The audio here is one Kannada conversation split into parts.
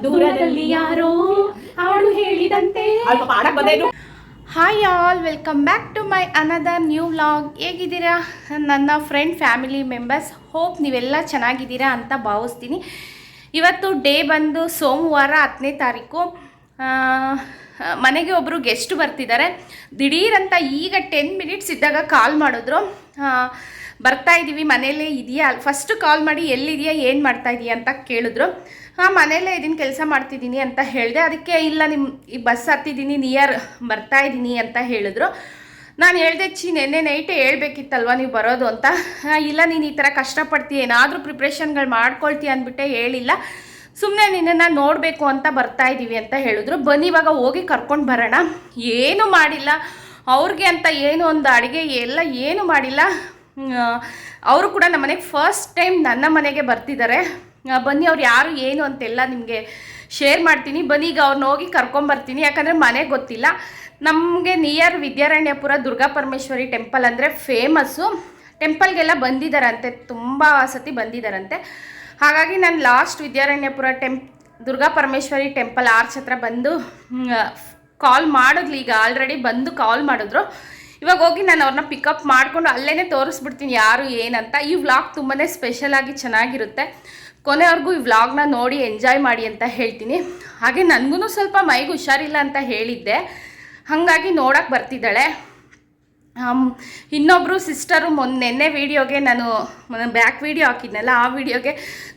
ದೂರದಲ್ಲಿ ಯಾರೋ ಹಾಡು ಹೇಳಿದಂತೆ. Hi all, welcome back to my another new vlog. ಹೇಗಿದ್ದೀರಾ ನನ್ನ ಫ್ರೆಂಡ್ ಫ್ಯಾಮಿಲಿ ಮೆಂಬರ್ಸ್? ಹೋಪ್ ನೀವೆಲ್ಲ ಚೆನ್ನಾಗಿದ್ದೀರಾ ಅಂತ ಭಾವಿಸ್ತೀನಿ. ಇವತ್ತು ಡೇ ಬಂದು ಸೋಮವಾರ 10ನೇ ತಾರೀಕು. ಮನೆಗೆ ಒಬ್ಬರು ಗೆಸ್ಟ್ ಬರ್ತಿದ್ದಾರೆ. ದಿಢೀರಂತ ಈಗ 10 ಮಿನಿಟ್ಸ್ ಇದ್ದಾಗ ಕಾಲ್ ಮಾಡಿದ್ರು, ಬರ್ತಾ ಇದ್ದೀವಿ, ಮನೇಲೇ ಇದೆಯಾ? ಫಸ್ಟ್ ಕಾಲ್ ಮಾಡಿ ಎಲ್ಲಿದೆಯಾ, ಏನು ಮಾಡ್ತಾ ಇದೀಯಾ ಅಂತ ಕೇಳಿದ್ರು. ಮನೇಲೇ ಇದನ್ನು ಕೆಲಸ ಮಾಡ್ತಿದ್ದೀನಿ ಅಂತ ಹೇಳಿದೆ. ಅದಕ್ಕೆ ಇಲ್ಲ, ಈ ಬಸ್ ಹತ್ತಿದ್ದೀನಿ, ನಿಯರ್ ಬರ್ತಾ ಇದ್ದೀನಿ ಅಂತ ಹೇಳಿದ್ರು. ನಾನು ಹೇಳಿದೆ, ನೆನ್ನೆ ನೈಟೇ ಹೇಳ್ಬೇಕಿತ್ತಲ್ವ ನೀವು ಬರೋದು ಅಂತ. ಇಲ್ಲ, ನೀನು ಈ ಥರ ಕಷ್ಟಪಡ್ತೀಯ, ಏನಾದರೂ ಪ್ರಿಪ್ರೇಷನ್ಗಳು ಮಾಡ್ಕೊಳ್ತೀಯ ಅಂದ್ಬಿಟ್ಟೆ ಹೇಳಿಲ್ಲ, ಸುಮ್ಮನೆ ನಿನ್ನನ್ನು ನೋಡಬೇಕು ಅಂತ ಬರ್ತಾ ಇದ್ದೀವಿ ಅಂತ ಹೇಳಿದ್ರು. ಬನ್ನಿ ಇವಾಗ ಹೋಗಿ ಕರ್ಕೊಂಡು ಬರೋಣ. ಏನೂ ಮಾಡಿಲ್ಲ ಅವ್ರಿಗೆ ಅಂತ, ಏನು ಒಂದು ಅಡುಗೆ ಎಲ್ಲ ಏನೂ ಮಾಡಿಲ್ಲ. ಅವರು ಕೂಡ ನಮ್ಮ ಮನೆಗೆ ಫಸ್ಟ್ ಟೈಮ್ ನನ್ನ ಮನೆಗೆ ಬರ್ತಿದ್ದಾರೆ. ಬನ್ನಿ ಅವ್ರು ಯಾರು ಏನು ಅಂತೆಲ್ಲ ನಿಮಗೆ ಶೇರ್ ಮಾಡ್ತೀನಿ. ಬನ್ನಿ ಈಗ ಅವ್ರನ್ನ ಹೋಗಿ ಕರ್ಕೊಂಬರ್ತೀನಿ, ಯಾಕಂದರೆ ಮನೆಗೆ ಗೊತ್ತಿಲ್ಲ. ನಮಗೆ ನಿಯರ್ ವಿದ್ಯಾರಣ್ಯಪುರ ದುರ್ಗಾ ಪರಮೇಶ್ವರಿ ಟೆಂಪಲ್ ಅಂದರೆ ಫೇಮಸ್ಸು. ಟೆಂಪಲ್ಗೆಲ್ಲ ಬಂದಿದ್ದಾರಂತೆ, ತುಂಬ ಸತಿ ಬಂದಿದ್ದಾರಂತೆ. ಹಾಗಾಗಿ ನಾನು last Vidyaranyapura Durga Parameshwari temple arch ಹತ್ರ ಬಂದು ಕಾಲ್ ಮಾಡಿದ್ಲು. ಈಗ ಆಲ್ರೆಡಿ ಬಂದು ಕಾಲ್ ಮಾಡಿದ್ರು. ಇವಾಗ ಹೋಗಿ ನಾನು ಅವ್ರನ್ನ ಪಿಕಪ್ ಮಾಡಿಕೊಂಡು ಅಲ್ಲೇ ತೋರಿಸ್ಬಿಡ್ತೀನಿ ಯಾರು ಏನಂತ. ಈ ವ್ಲಾಗ್ ತುಂಬಾ ಸ್ಪೆಷಲಾಗಿ ಚೆನ್ನಾಗಿರುತ್ತೆ. ಕೊನೆವರೆಗೂ ಈ ವ್ಲಾಗ್ನ ನೋಡಿ ಎಂಜಾಯ್ ಮಾಡಿ ಅಂತ ಹೇಳ್ತೀನಿ. ಹಾಗೆ ನನಗೂ ಸ್ವಲ್ಪ ಮೈಗೆ ಹುಷಾರಿಲ್ಲ ಅಂತ ಹೇಳಿದ್ದೆ, ಹಾಗಾಗಿ ನೋಡೋಕ್ಕೆ ಬರ್ತಿದ್ದಾಳೆ. ಇನ್ನೊಬ್ಬರು ಸಿಸ್ಟರು ನೆನ್ನೆ ವೀಡಿಯೋಗೆ ನಾನು ಬ್ಯಾಕ್ ವೀಡಿಯೋ ಹಾಕಿದ್ನಲ್ಲ, ಆ ವಿಡಿಯೋಗೆ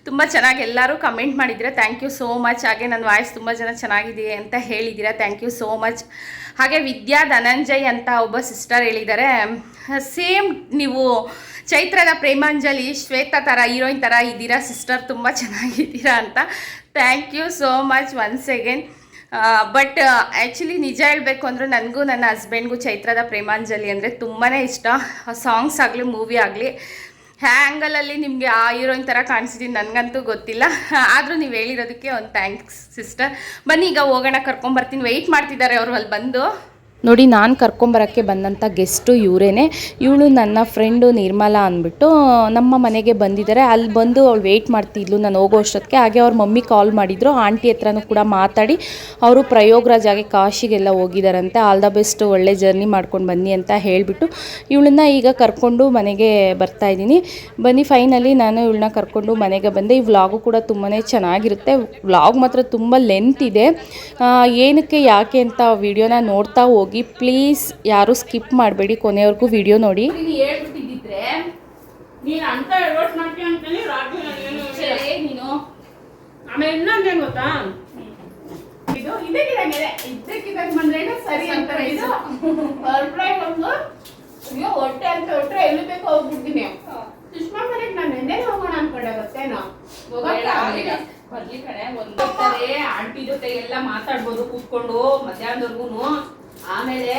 ತುಂಬ ಚೆನ್ನಾಗಿ ಎಲ್ಲರೂ ಕಮೆಂಟ್ ಮಾಡಿದ್ದೀರಾ. Thank you so much. ಹಾಗೆ ನನ್ನ ವಾಯ್ಸ್ ತುಂಬ ಜನ ಚೆನ್ನಾಗಿದೆ ಅಂತ ಹೇಳಿದ್ದೀರಾ, ಥ್ಯಾಂಕ್ ಯು ಸೋ ಮಚ್. ಹಾಗೆ ವಿದ್ಯಾ ಧನಂಜಯ್ ಅಂತ ಒಬ್ಬ ಸಿಸ್ಟರ್ ಹೇಳಿದ್ದಾರೆ, ಸೇಮ್ ನೀವು ಚೈತ್ರದ ಪ್ರೇಮಾಂಜಲಿ ಶ್ವೇತಾ ಥರ ಹೀರೋಯಿನ್ ಥರ ಇದ್ದೀರಾ ಸಿಸ್ಟರ್, ತುಂಬ ಚೆನ್ನಾಗಿದ್ದೀರಾ ಅಂತ. Thank you so much once again. But actually ನಿಜ ಹೇಳಬೇಕು ಅಂದರೆ ನನಗೂ ನನ್ನ ಹಸ್ಬೆಂಡ್ಗೂ ಚೈತ್ರದ ಪ್ರೇಮಾಂಜಲಿ ಅಂದರೆ ತುಂಬಾ ಇಷ್ಟ. ಸಾಂಗ್ಸ್ ಆಗಲಿ ಮೂವಿ ಆಗಲಿ. ಹ್ಯಾಂಗಲಲ್ಲಿ ನಿಮಗೆ ಆ ಹೀರೋಯಿನ್ ಥರ ಕಾಣಿಸಿದ್ದೀನಿ ನನಗಂತೂ ಗೊತ್ತಿಲ್ಲ, ಆದರೂ ನೀವು ಹೇಳಿರೋದಕ್ಕೆ ಒಂದು ಥ್ಯಾಂಕ್ಸ್ ಸಿಸ್ಟರ್. ಬನ್ನಿ ಈಗ ಹೋಗೋಣ, ಕರ್ಕೊಂಬರ್ತೀನಿ. ವೆಯ್ಟ್ ಮಾಡ್ತಿದ್ದಾರೆ ಅವರು ಅಲ್ಲಿ ಬಂದು. ನೋಡಿ, ನಾನು ಕರ್ಕೊಂಬರೋಕ್ಕೆ ಬಂದಂಥ ಗೆಸ್ಟು ಇವರೇನೆ. ಇವಳು ನನ್ನ ಫ್ರೆಂಡು ನಿರ್ಮಲಾ ಅಂದ್ಬಿಟ್ಟು ನಮ್ಮ ಮನೆಗೆ ಬಂದಿದ್ದಾರೆ. ಅಲ್ಲಿ ಬಂದು ಅವಳು ವೆಯ್ಟ್ ಮಾಡ್ತಿದ್ಲು ನಾನು ಹೋಗೋ ಅಷ್ಟೊತ್ತಿಗೆ. ಹಾಗೆ ಅವ್ರ ಮಮ್ಮಿ ಕಾಲ್ ಮಾಡಿದ್ರು, ಆಂಟಿ ಹತ್ರನೂ ಕೂಡ ಮಾತಾಡಿ ಅವರು ಪ್ರಯೋಗರಾಜ್ ಹಾಗೆ ಕಾಶಿಗೆಲ್ಲ ಹೋಗಿದ್ದಾರಂತೆ. ಆಲ್ ದ ಬೆಸ್ಟ್, ಒಳ್ಳೆ ಜರ್ನಿ ಮಾಡ್ಕೊಂಡು ಬನ್ನಿ ಅಂತ ಹೇಳಿಬಿಟ್ಟು ಇವಳನ್ನ ಈಗ ಕರ್ಕೊಂಡು ಮನೆಗೆ ಬರ್ತಾಯಿದ್ದೀನಿ. ಬನ್ನಿ, ಫೈನಲಿ ನಾನು ಇವಳನ್ನ ಕರ್ಕೊಂಡು ಮನೆಗೆ ಬಂದೆ. ಈ ವ್ಲಾಗು ಕೂಡ ತುಂಬಾ ಚೆನ್ನಾಗಿರುತ್ತೆ. ವ್ಲಾಗ್ ಮಾತ್ರ ತುಂಬ ಲೆಂತ್ ಇದೆ. ಏನಕ್ಕೆ ಯಾಕೆ ಅಂತ ವಿಡಿಯೋನ ನೋಡ್ತಾ ಹೋಗಿ ಪ್ಲೀಸ್. ಯಾರು ಸ್ಕಿಪ್ ಮಾಡಬೇಡಿ, ಕೊನೆವರೆಗೂ ವಿಡಿಯೋ ನೋಡಿ. ಆಮೇಲೆ ಇನ್ನೊಂದೇನು ಗೊತ್ತಾ, ಇದು ಇದ್ದಕ್ಕಿದ್ದಂಗೆ ಬಂದ್ರೇನು ಸರಿ ಅಂತಾರೆ. ಇದು ಅಯ್ಯೋ ಹೊಟ್ಟೆ ಅಂತ ಹೊಟ್ಟೆ ಎಲ್ಲಿ ಬೇಕೋ ಹೋಗ್ಬಿಡ್ತೀನಿ. ಸುಷ್ಮಾ ಮನೆಗೆ ನಾನು ನೆನ್ನೆ ಹೋಗೋಣ ಅನ್ಕೊಂಡೆ, ಗೊತ್ತೇನೋ ಬರ್ಲಿ ಕಡೆ ಒಂದ್ತಾರೆ. ಆಂಟಿ ಜೊತೆ ಎಲ್ಲ ಮಾತಾಡ್ಬೋದು ಕೂತ್ಕೊಂಡು ಮಧ್ಯಾಹ್ನದವರೆಗೂ. ಆಮೇಲೆ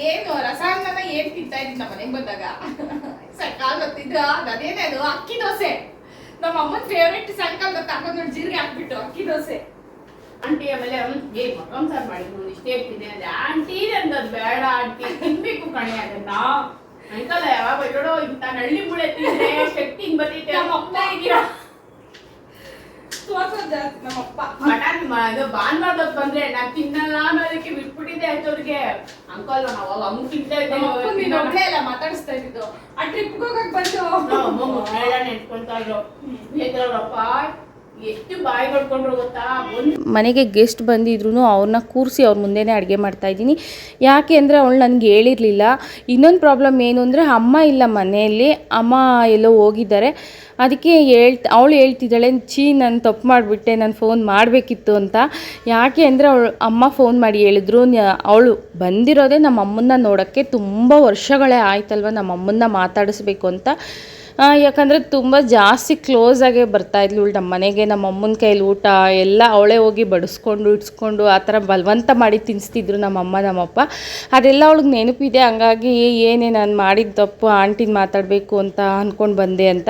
ಏನು ರಸಾಯನ ಏನ್ ತಿಂತಾ ಇದ್ದೀನಿ ನಮ್ಮ ಮನೆಗೆ ಬಂದಾಗ ಸಣ್ಕಾಲ್ ಗೊತ್ತಿದ್ರ ಅದೇನೇನು ಅಕ್ಕಿ ದೋಸೆ. ನಮ್ಮ ಅಮ್ಮನ ಫೇವ್ರೇಟ್ ಸಣ್ಕಾಲ್ ಗೊತ್ತ, ಹಾಕೊಂಡು ನೋಡಿ ಜೀರಿಗೆ ಹಾಕ್ಬಿಟ್ಟು ಅಕ್ಕಿ ದೋಸೆ. ಆಂಟಿ ಆಮೇಲೆ ಮತ್ತೊಂದ್ ಸಾರ್ ಮಾಡಿದ್ರು, ಇಷ್ಟೇ ಇರ್ತೀನಿ ಅದೇ ಆಂಟಿ ಅಂದದ್ ಬೇಡ ಆಂಟಿ, ತಿನ್ಬೇಕು ಕಣೆ ಅದನ್ನ ಅಂತಲ್ಲ. ಯಾವಾಗ ನೋಡೋ ಇಂತ ನಳ್ಳಿ ಮುಳೆ ತಿಂದ್ರೆ ಶಕ್ತಿ ಹಿಂಗ್ ಬರ್ತೈತೆ. ನಮ್ಮ ಅಪ್ಪ ಇದೀರಾ ನಮ್ಮಪ್ಪ ಮಟನ್ ಭಾನುವಾರದ ಬಂದ್ರೆ ನಾನು ತಿನ್ನಲ್ಲ ಅನ್ನೋದಕ್ಕೆ ಬಿಟ್ಬಿಟ್ಟಿದ್ದೆ ಹಚ್ಚೋರಿಗೆ. ಅಂಕಲ್ ನಾವು ಹಂಗ್ ತಿಂತಾ ಇದ್ದೆ ಎಲ್ಲ ಮಾತಾಡಿಸ್ತಾ ಇದ್ದು. ಆ ಟ್ರಿಪ್ಗೆ ಹೋಗಕ್ ಬಂದು ನೆನ್ಸ್ಕೊಳ್ತಾ ಇದ್ರು. ಅವ್ರಪ್ಪ ಎಷ್ಟು ಬಾಯಿ ಹೊಡ್ಕೊಂಡ್ರು ಗೊತ್ತಾ. ಮನೆಗೆ ಗೆಸ್ಟ್ ಬಂದಿದ್ರು ಅವ್ರನ್ನ ಕೂರಿಸಿ ಅವ್ರ ಮುಂದೆನೇ ಅಡುಗೆ ಮಾಡ್ತಾಯಿದ್ದೀನಿ. ಯಾಕೆ ಅಂದರೆ ಅವಳು ನನಗೆ ಹೇಳಿರಲಿಲ್ಲ. ಇನ್ನೊಂದು ಪ್ರಾಬ್ಲಮ್ ಏನು ಅಂದರೆ ಅಮ್ಮ ಇಲ್ಲ ಮನೆಯಲ್ಲಿ, ಅಮ್ಮ ಎಲ್ಲೋ ಹೋಗಿದ್ದಾರೆ. ಅದಕ್ಕೆ ಅವಳು ಹೇಳ್ತಿದ್ದಾಳೆ, ನಾನು ತಪ್ಪು ಮಾಡಿಬಿಟ್ಟೆ, ನಾನು ಫೋನ್ ಮಾಡಬೇಕಿತ್ತು ಅಂತ. ಯಾಕೆ ಅಂದರೆ ಅಮ್ಮ ಫೋನ್ ಮಾಡಿ ಹೇಳಿದ್ರು, ಅವಳು ಬಂದಿರೋದೇ ನಮ್ಮ ಅಮ್ಮನ್ನ ನೋಡೋಕ್ಕೆ. ತುಂಬ ವರ್ಷಗಳೇ ಆಯ್ತಲ್ವ ನಮ್ಮ ಅಮ್ಮನ್ನ ಮಾತಾಡಿಸ್ಬೇಕು ಅಂತ. ಯಾಕಂದರೆ ತುಂಬ ಜಾಸ್ತಿ ಕ್ಲೋಸಾಗೇ ಬರ್ತಾಯಿದ್ಲು ಇವಳು ನಮ್ಮ ಮನೆಗೆ. ನಮ್ಮ ಅಮ್ಮನ ಕೈಲಿ ಊಟ ಎಲ್ಲ ಅವಳೇ ಹೋಗಿ ಬಡಿಸ್ಕೊಂಡು ಇಡ್ಸ್ಕೊಂಡು ಆ ಥರ ಬಲವಂತ ಮಾಡಿ ತಿನ್ನಿಸ್ತಿದ್ರು ನಮ್ಮಮ್ಮ ನಮ್ಮಪ್ಪ. ಅದೆಲ್ಲ ಅವಳಿಗೆ ನೆನಪಿದೆ. ಹಂಗಾಗಿ ಏನೇ ನಾನು ಮಾಡಿದ ತಪ್ಪು, ಆಂಟಿನ ಮಾತಾಡಬೇಕು ಅಂತ ಅಂದ್ಕೊಂಡು ಬಂದೆ ಅಂತ.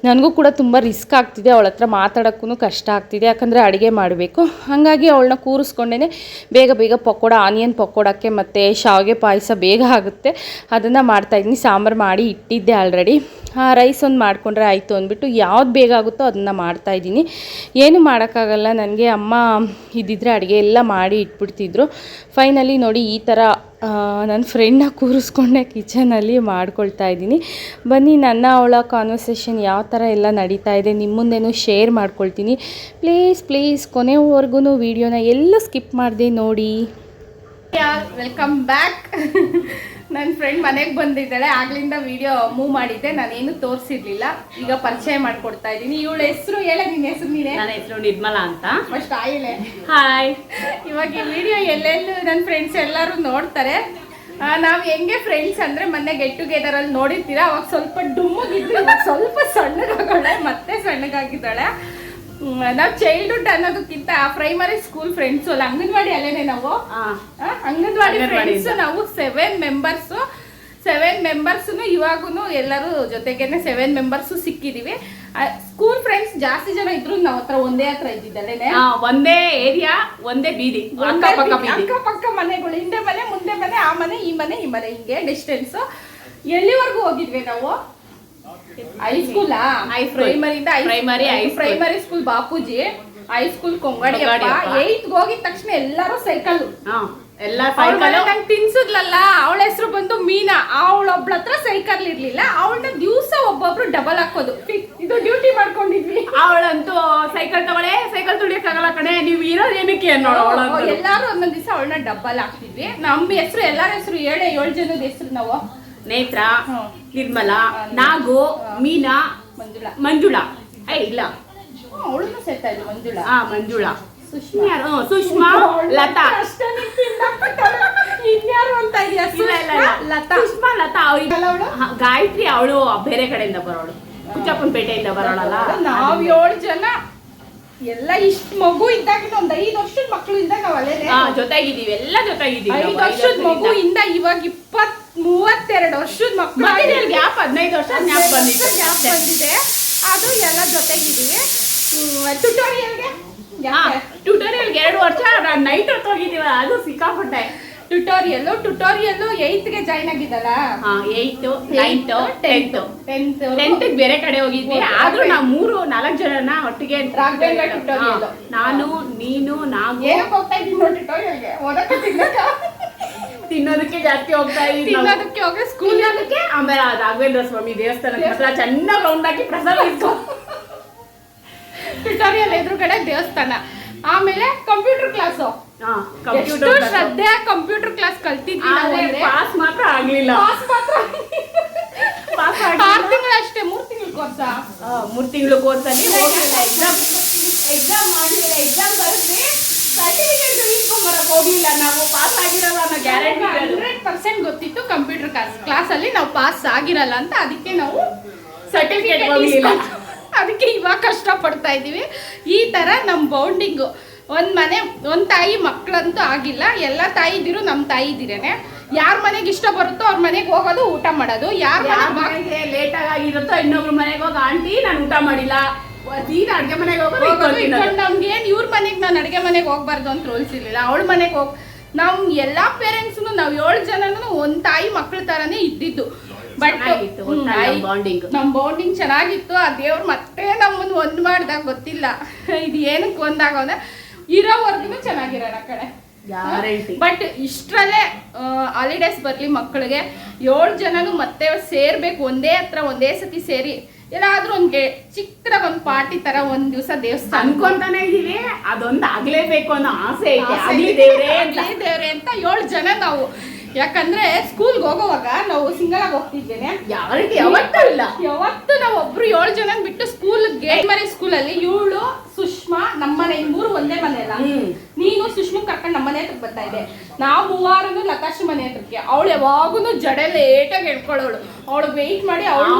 ನನಗೂ ಕೂಡ ತುಂಬ ರಿಸ್ಕ್ ಆಗ್ತಿದೆ, ಅವಳ ಹತ್ರ ಮಾತಾಡೋಕ್ಕೂ ಕಷ್ಟ ಆಗ್ತಿದೆ, ಯಾಕಂದರೆ ಅಡುಗೆ ಮಾಡಬೇಕು. ಹಾಗಾಗಿ ಅವಳನ್ನ ಕೂರಿಸ್ಕೊಂಡೇ ಬೇಗ ಬೇಗ ಪಕೋಡ, ಆನಿಯನ್ ಪಕೋಡಕ್ಕೆ ಮತ್ತು ಶಾವಿಗೆ ಪಾಯಸ ಬೇಗ ಆಗುತ್ತೆ, ಅದನ್ನು ಮಾಡ್ತಾಯಿದ್ದೀನಿ. ಸಾಂಬಾರು ಮಾಡಿ ಇಟ್ಟಿದ್ದೆ ಆಲ್ರೆಡಿ. ರೈಸ್ ರೈಸ್ ಒಂದು ಮಾಡಿಕೊಂಡ್ರೆ ಆಯಿತು ಅಂದ್ಬಿಟ್ಟು ಯಾವ್ದು ಬೇಗ ಆಗುತ್ತೋ ಅದನ್ನು ಮಾಡ್ತಾಯಿದ್ದೀನಿ. ಏನು ಮಾಡೋಕ್ಕಾಗಲ್ಲ, ನನಗೆ ಅಮ್ಮ ಇದ್ದಿದ್ರೆ ಅಡುಗೆ ಎಲ್ಲ ಮಾಡಿ ಇಟ್ಬಿಡ್ತಿದ್ರು. ಫೈನಲಿ ನೋಡಿ ಈ ಥರ ನನ್ನ ಫ್ರೆಂಡ್ನ ಕೂರಿಸ್ಕೊಂಡೆ ಕಿಚನಲ್ಲಿ ಮಾಡ್ಕೊಳ್ತಾ ಇದ್ದೀನಿ. ಬನ್ನಿ ನನ್ನ ಅವಳ ಕಾನ್ವರ್ಸೇಷನ್ ಯಾವ ಥರ ಎಲ್ಲ ನಡೀತಾ ಇದೆ ನಿಮ್ಮ ಮುಂದೆನೂ ಶೇರ್ ಮಾಡ್ಕೊಳ್ತೀನಿ. ಪ್ಲೀಸ್ ಕೊನೆವರೆಗೂ ವೀಡಿಯೋನ ಎಲ್ಲ ಸ್ಕಿಪ್ ಮಾಡಿದೆ ನೋಡಿ. Welcome back. ನನ್ನ ಫ್ರೆಂಡ್ ಮನೆಗೆ ಬಂದಿದ್ದಾಳೆ, ಆಗ್ಲಿಂದ ವಿಡಿಯೋ ಮೂವ್ ಮಾಡಿದ್ದೆ, ನಾನೇನು ತೋರಿಸಿರ್ಲಿಲ್ಲ. ಈಗ ಪರಿಚಯ ಮಾಡ್ಕೊಡ್ತಾ ಇದ್ದೀನಿ. ಇವಳ ಹೆಸರು ಹೇಳ, ನಿನ್ನ ಹೆಸರು ನೀನೇ? ನನ್ನ ಹೆಸರು ನಿರ್ಮಲಾ ಅಂತ. ಫಸ್ಟ್ ಆಯಿಲೆ ಹಾಯ್. ಇವಾಗ ಈ ವಿಡಿಯೋ ಎಲ್ಲೆಲ್ಲೂ ನನ್ನ ಫ್ರೆಂಡ್ಸ್ ಎಲ್ಲರೂ ನೋಡ್ತಾರೆ. ನಾವು ಹೆಂಗೆ ಫ್ರೆಂಡ್ಸ್ ಅಂದರೆ ಮೊನ್ನೆ ಗೆಟ್ ಟುಗೆದರಲ್ಲಿ ನೋಡಿರ್ತೀರಾ, ಅವಾಗ ಸ್ವಲ್ಪ ಡುಮ್ಮಗಿದ್ದು ಇವಾಗ ಸ್ವಲ್ಪ ಸಣ್ಣಗಾಗಳೆ, ಮತ್ತೆ ಸಣ್ಣಗಾಗಿದ್ದಾಳೆ. ನಾವು ಚೈಲ್ಡ್ಹುಡ್ ಅನ್ನೋದಕ್ಕಿಂತ ಪ್ರೈಮರಿ ಸ್ಕೂಲ್ ಫ್ರೆಂಡ್ಸ್ ಅಲ್ಲ, ಅಂಗನವಾಡಿ ಅಲ್ಲೇನೆ ನಾವು ಅಂಗನವಾಡಿ ಫ್ರೆಂಡ್ಸ್. ನಾವು 7 ಮೆಂಬರ್ಸ್ ಇವಾಗೂ ಎಲ್ಲರೂ ಜೊತೆಗೇನೆ 7 ಮೆಂಬರ್ಸ್ ಸಿಕ್ಕಿದೀವಿ. ಸ್ಕೂಲ್ ಫ್ರೆಂಡ್ಸ್ ಜಾಸ್ತಿ ಜನ ಇದ್ರು ನಾವು ಹತ್ರ ಒಂದೇ ಹತ್ರ ಇದ್ದಿದ್ದಲ್ಲೇನೆ, ಒಂದೇ ಏರಿಯಾ, ಒಂದೇ ಬೀದಿ, ಅಕ್ಕಪಕ್ಕ ಮನೆಗಳು, ಹಿಂದೆ ಮನೆ ಮುಂದೆ ಮನೆ, ಆ ಮನೆ ಈ ಮನೆ ಹಿಂಗೆ ಡಿಸ್ಟೆನ್ಸ್. ಎಲ್ಲಿವರೆಗೂ ಹೋಗಿದ್ವಿ ನಾವು? High school, primary school Bapuji, high school Kongadi. 8th ಹೋಗಿದ ತಕ್ಷಣ ಎಲ್ಲರೂ ಸೈಕಲ್. ನಂಗೆ ತಿನ್ಸಿದ್ಲಲ್ಲ, ಅವಳ ಹೆಸರು ಬಂದು ಮೀನಾ. ಅವಳೊಬ್ಳ ಹತ್ರ ಸೈಕಲ್ ಇರ್ಲಿಲ್ಲ, ಅವಳನ್ನ ದಿವ್ಸ ಒಬ್ಬೊಬ್ರು ಡಬಲ್ ಹಾಕೋದು, ಇದು ಡ್ಯೂಟಿ ಮಾಡ್ಕೊಂಡಿದ್ವಿ. ಅವಳಂತೂ ಸೈಕಲ್ ತಗೊಳ್ಳೆ, ಸೈಕಲ್ ತುಳಿಯಕ್ಕಾಗಲ್ಲ ಕಣೆ, ನೀವು ಇರೋದು ಏನಕ್ಕೆ ಎಲ್ಲಾರು ಒಂದೊಂದ್ ದಿವಸ ಅವಳನ್ನ ಡಬಲ್ ಹಾಕ್ತಿದ್ವಿ. ನಮ್ಮ ಹೆಸರು, ಎಲ್ಲಾರ ಹೆಸರು 7 ಜನದ ಹೆಸರು ನಾವು: ನೇತ್ರ, ನಿರ್ಮಲಾ, ನಾಗು, ಮೀನಾ, ಮಂಜುಳಾ. ಇಲ್ಲ ಅವಳನ್ನ ಸೇರ್ತಾ ಇದ್ವಿ. ಮಂಜುಳಾ, ಸುಷ್ಮಾ, ಲತಾ. ಇನ್ಯಾರು ಅಂತ ಇದೆಯಾ? ಲತಾ, ಸುಷ್ಮಾ, ಲತಾ. ಗಾಯತ್ರಿ ಅವಳು ಬೇರೆ ಕಡೆಯಿಂದ ಬರೋಳು, ಕುಚ್ಚಪ್ಪನಪೇಟೆಯಿಂದ ಬರೋಳಲ್ಲ. ನಾವ್ 7 ಜನ ಎಲ್ಲ ಇಷ್ಟ ಮಗು ಇದ್ದಾಗಿನ ಒಂದ್ 5 ವರ್ಷದ ಮಕ್ಳು ಇದ್ದಾಗ ನಾವ್ ಅಲ್ಲೇ ಜೊತೆಗಿದ್ದೀವಿ, ಎಲ್ಲ ಜೊತೆಗಿದ್ದೀವಿ. 5 ವರ್ಷದ ಮಗುವಿಂದ ಇವಾಗ 32 ವರ್ಷದ ಮಕ್ಕಳು, ಗ್ಯಾಪ್ 15 ವರ್ಷ ಗ್ಯಾಪ್ ಬಂದಿದೆ. ಅದು ಎಲ್ಲ ಜೊತೆಗಿದ್ದೀವಿ. ಟ್ಯುಟೋರಿಯಲ್ಗೆ 2 ವರ್ಷ ನೈಟ್ ಹೊತ್ತು ಹೋಗಿದ್ದೀವ, ಅದು ಸಿಕ್ಕಾಪಟ್ಟೆ. Tutorial 8ಗೆ join ಆಗಿದ್ದಲ್ಲ. 8th, 9th, 10th ಬೇರೆ ಕಡೆ ಹೋಗಿದ್ವಿ. ಆದ್ರೂ ನಾವು 3-4 ಜನನ ಒಟ್ಟಿಗೆ ನಾನು, ನೀನು, ನಾವು ತಿನ್ನೋದಕ್ಕೆ ಜಾಸ್ತಿ ಹೋಗ್ತಾ ಇದ್ವಿ. ಸ್ಕೂಲ್ ಆಮೇಲೆ ರಾಘವೇಂದ್ರ ಸ್ವಾಮಿ ದೇವಸ್ಥಾನದ ಹತ್ರ ಚೆನ್ನಾಗಿ ರೌಂಡ್ ಹಾಕಿ ಪ್ರಸಾದ ಇತ್ತು. ಟ್ಯುಟೋರಿಯಲ್ ಎದುರುಗಡೆ ದೇವಸ್ಥಾನ. ಆಮೇಲೆ ಕಂಪ್ಯೂಟರ್ ಕ್ಲಾಸು. ಶ್ರದ್ಧೆ ಕಂಪ್ಯೂಟರ್ ಕ್ಲಾಸ್ ಕಲ್ತಿದ್ವಿ. ಪಾಸ್ ಮಾತ್ರ ಆಗ್ಲಿಲ್ಲ. 6 ತಿಂಗಳು ಅಷ್ಟೇ, 3 ತಿಂಗಳು ಕೋರ್ಸ. 3 ತಿಂಗಳು ಕೋರ್ಸಲ್ಲಿ ಎಕ್ಸಾಮ್ ಮಾಡಲಿಲ್ಲ. ಎಕ್ಸಾಮ್ ಬರೆದ್ವಿ, ಸರ್ಟಿಫಿಕೇಟ್ ಇಟ್ಕೊಂಡ್ಬರಕ್ ಹೋಗ್ಲಿಲ್ಲ. ನಾವು ಪಾಸ್ ಆಗಿರಲ್ಲ ಅನ್ನೋ ಗ್ಯಾರಂಟಿ 100% ಗೊತ್ತಿತ್ತು. ಕಂಪ್ಯೂಟರ್ ಕ್ಲಾಸಲ್ಲಿ ನಾವು ಪಾಸ್ ಆಗಿರಲ್ಲ ಅಂತ, ಅದಕ್ಕೆ ನಾವು ಸರ್ಟಿಫಿಕೇಟ್ ಹೋಗ್ಲಿಲ್ಲ. ಅದಕ್ಕೆ ಇವಾಗ ಕಷ್ಟ ಪಡ್ತಾ ಇದ್ದೀವಿ. ಈ ತರ ನಮ್ಮ ಬೌಂಡಿಂಗು. ಒಂದ್ ತಾಯಿ ಮಕ್ಕಳಂತೂ ಆಗಿಲ್ಲ, ಎಲ್ಲ ತಾಯಿದಿರು ನಮ್ಮ ತಾಯಿದಿರೇನೆ. ಯಾರ ಮನೆಗೆ ಇಷ್ಟ ಬರುತ್ತೋ ಅವ್ರ ಮನೆಗೆ ಹೋಗೋದು, ಊಟ ಮಾಡೋದು. ಯಾರ ಮನೆಗೆ ಲೇಟ್ ಆಗಿರುತ್ತೋ ಇನ್ನೊಬ್ರ ಮನೆಗೆ ಹೋಗಿ, ಆಂಟಿ ನಾನು ಊಟ ಮಾಡಿಲ್ಲ, ಅಡ್ಗೆ ಮನೆಗೆ ಹೋಗೋದು. ನಮ್ಗೇನು ಇವ್ರ ಮನೆಗೆ ನಾನು ಅಡ್ಗೆ ಮನೆಗೆ ಹೋಗ್ಬಾರ್ದು ಅಂತ ರೂಲ್ಸ್ ಇರ್ಲಿಲ್ಲ. ಅವಳ ಮನೆಗೆ ಹೋಗಿ ನಾವು ಎಲ್ಲಾ ಪೇರೆಂಟ್ಸ್ ನಾವು 7 ಜನನು ಒಂದ್ ತಾಯಿ ಮಕ್ಕಳ ತರಾನೇ ಇದ್ದಿದ್ದು. ಬಟ್ ನಮ್ ಬೌಂಡಿಂಗ್ ಚೆನ್ನಾಗಿತ್ತು. ಆ ದೇವ್ರು ಮತ್ತೆ ನಮ್ಮನ್ನು ಒಂದ್ ಮಾಡ್ದಾಗ ಗೊತ್ತಿಲ್ಲ ಇದು ಏನಕ್ಕೆ ಒಂದಾಗ ಅಂದ್ರೆ ಇರೋವರ್ಗು ಚೆನ್ನಾಗಿರೋಣ ಕಡೆ. ಬಟ್ ಇಷ್ಟರಲ್ಲೇ ಹಾಲಿಡೇಸ್ ಬರ್ಲಿ ಮಕ್ಕಳಿಗೆ, 7 ಜನನು ಮತ್ತೆ ಸೇರ್ಬೇಕು, ಒಂದೇ ಹತ್ರ ಒಂದೇ ಸತಿ ಸೇರಿ ಎಲ್ಲಾದ್ರೂ ಚಿಕ್ಕದಾಗ ಒಂದು ಪಾರ್ಟಿ ತರ ಒಂದ್ ದಿವಸ ದೇವಸ್ಥಾನ ಅನ್ಕೊಂತಾನೆ ಇದೀವಿ. ಅದೊಂದು ಆಗ್ಲೇಬೇಕು ಅನ್ನೋ ಆಸೆ ಐತೆ. ದೇವ್ರೆ ಅಂತ 7 ಜನ ನಾವು. ಯಾಕಂದ್ರೆ ಸ್ಕೂಲ್ಗೆ ಹೋಗೋವಾಗ ನಾವು ಸಿಂಗಲ್ ಆಗಿ ಹೋಗ್ತಿದ್ದೇನೆ, ಯಾವತ್ತು ನಾವು ಒಬ್ರು 7 ಜನ ಬಿಟ್ಟು ಸ್ಕೂಲ್ ಪ್ರೈಮರಿ ಸ್ಕೂಲಲ್ಲಿ ಇವಳು ಸುಷ್ಮಾ ನಮ್ಮನೆ 3 ಒಂದೇ ಮನೆ ಅಲ್ಲ. ನೀನು ಸುಷ್ಮಾ ಕರ್ಕೊಂಡು ನಮ್ಮನೆ ಹತ್ರಕ್ಕೆ ಬರ್ತಾ ಇದ್ದೆ. ನಾವು 3 ಲತಾಶಿ ಮನೆ ಹತ್ರಕ್ಕೆ. ಅವಳು ಯಾವಾಗೂ ಜಡೆ ಲೇಟಾಗಿ ಹೇಳ್ಕೊಳ್ಳೋಳು. ಅವಳು ವೆಯ್ಟ್ ಮಾಡಿ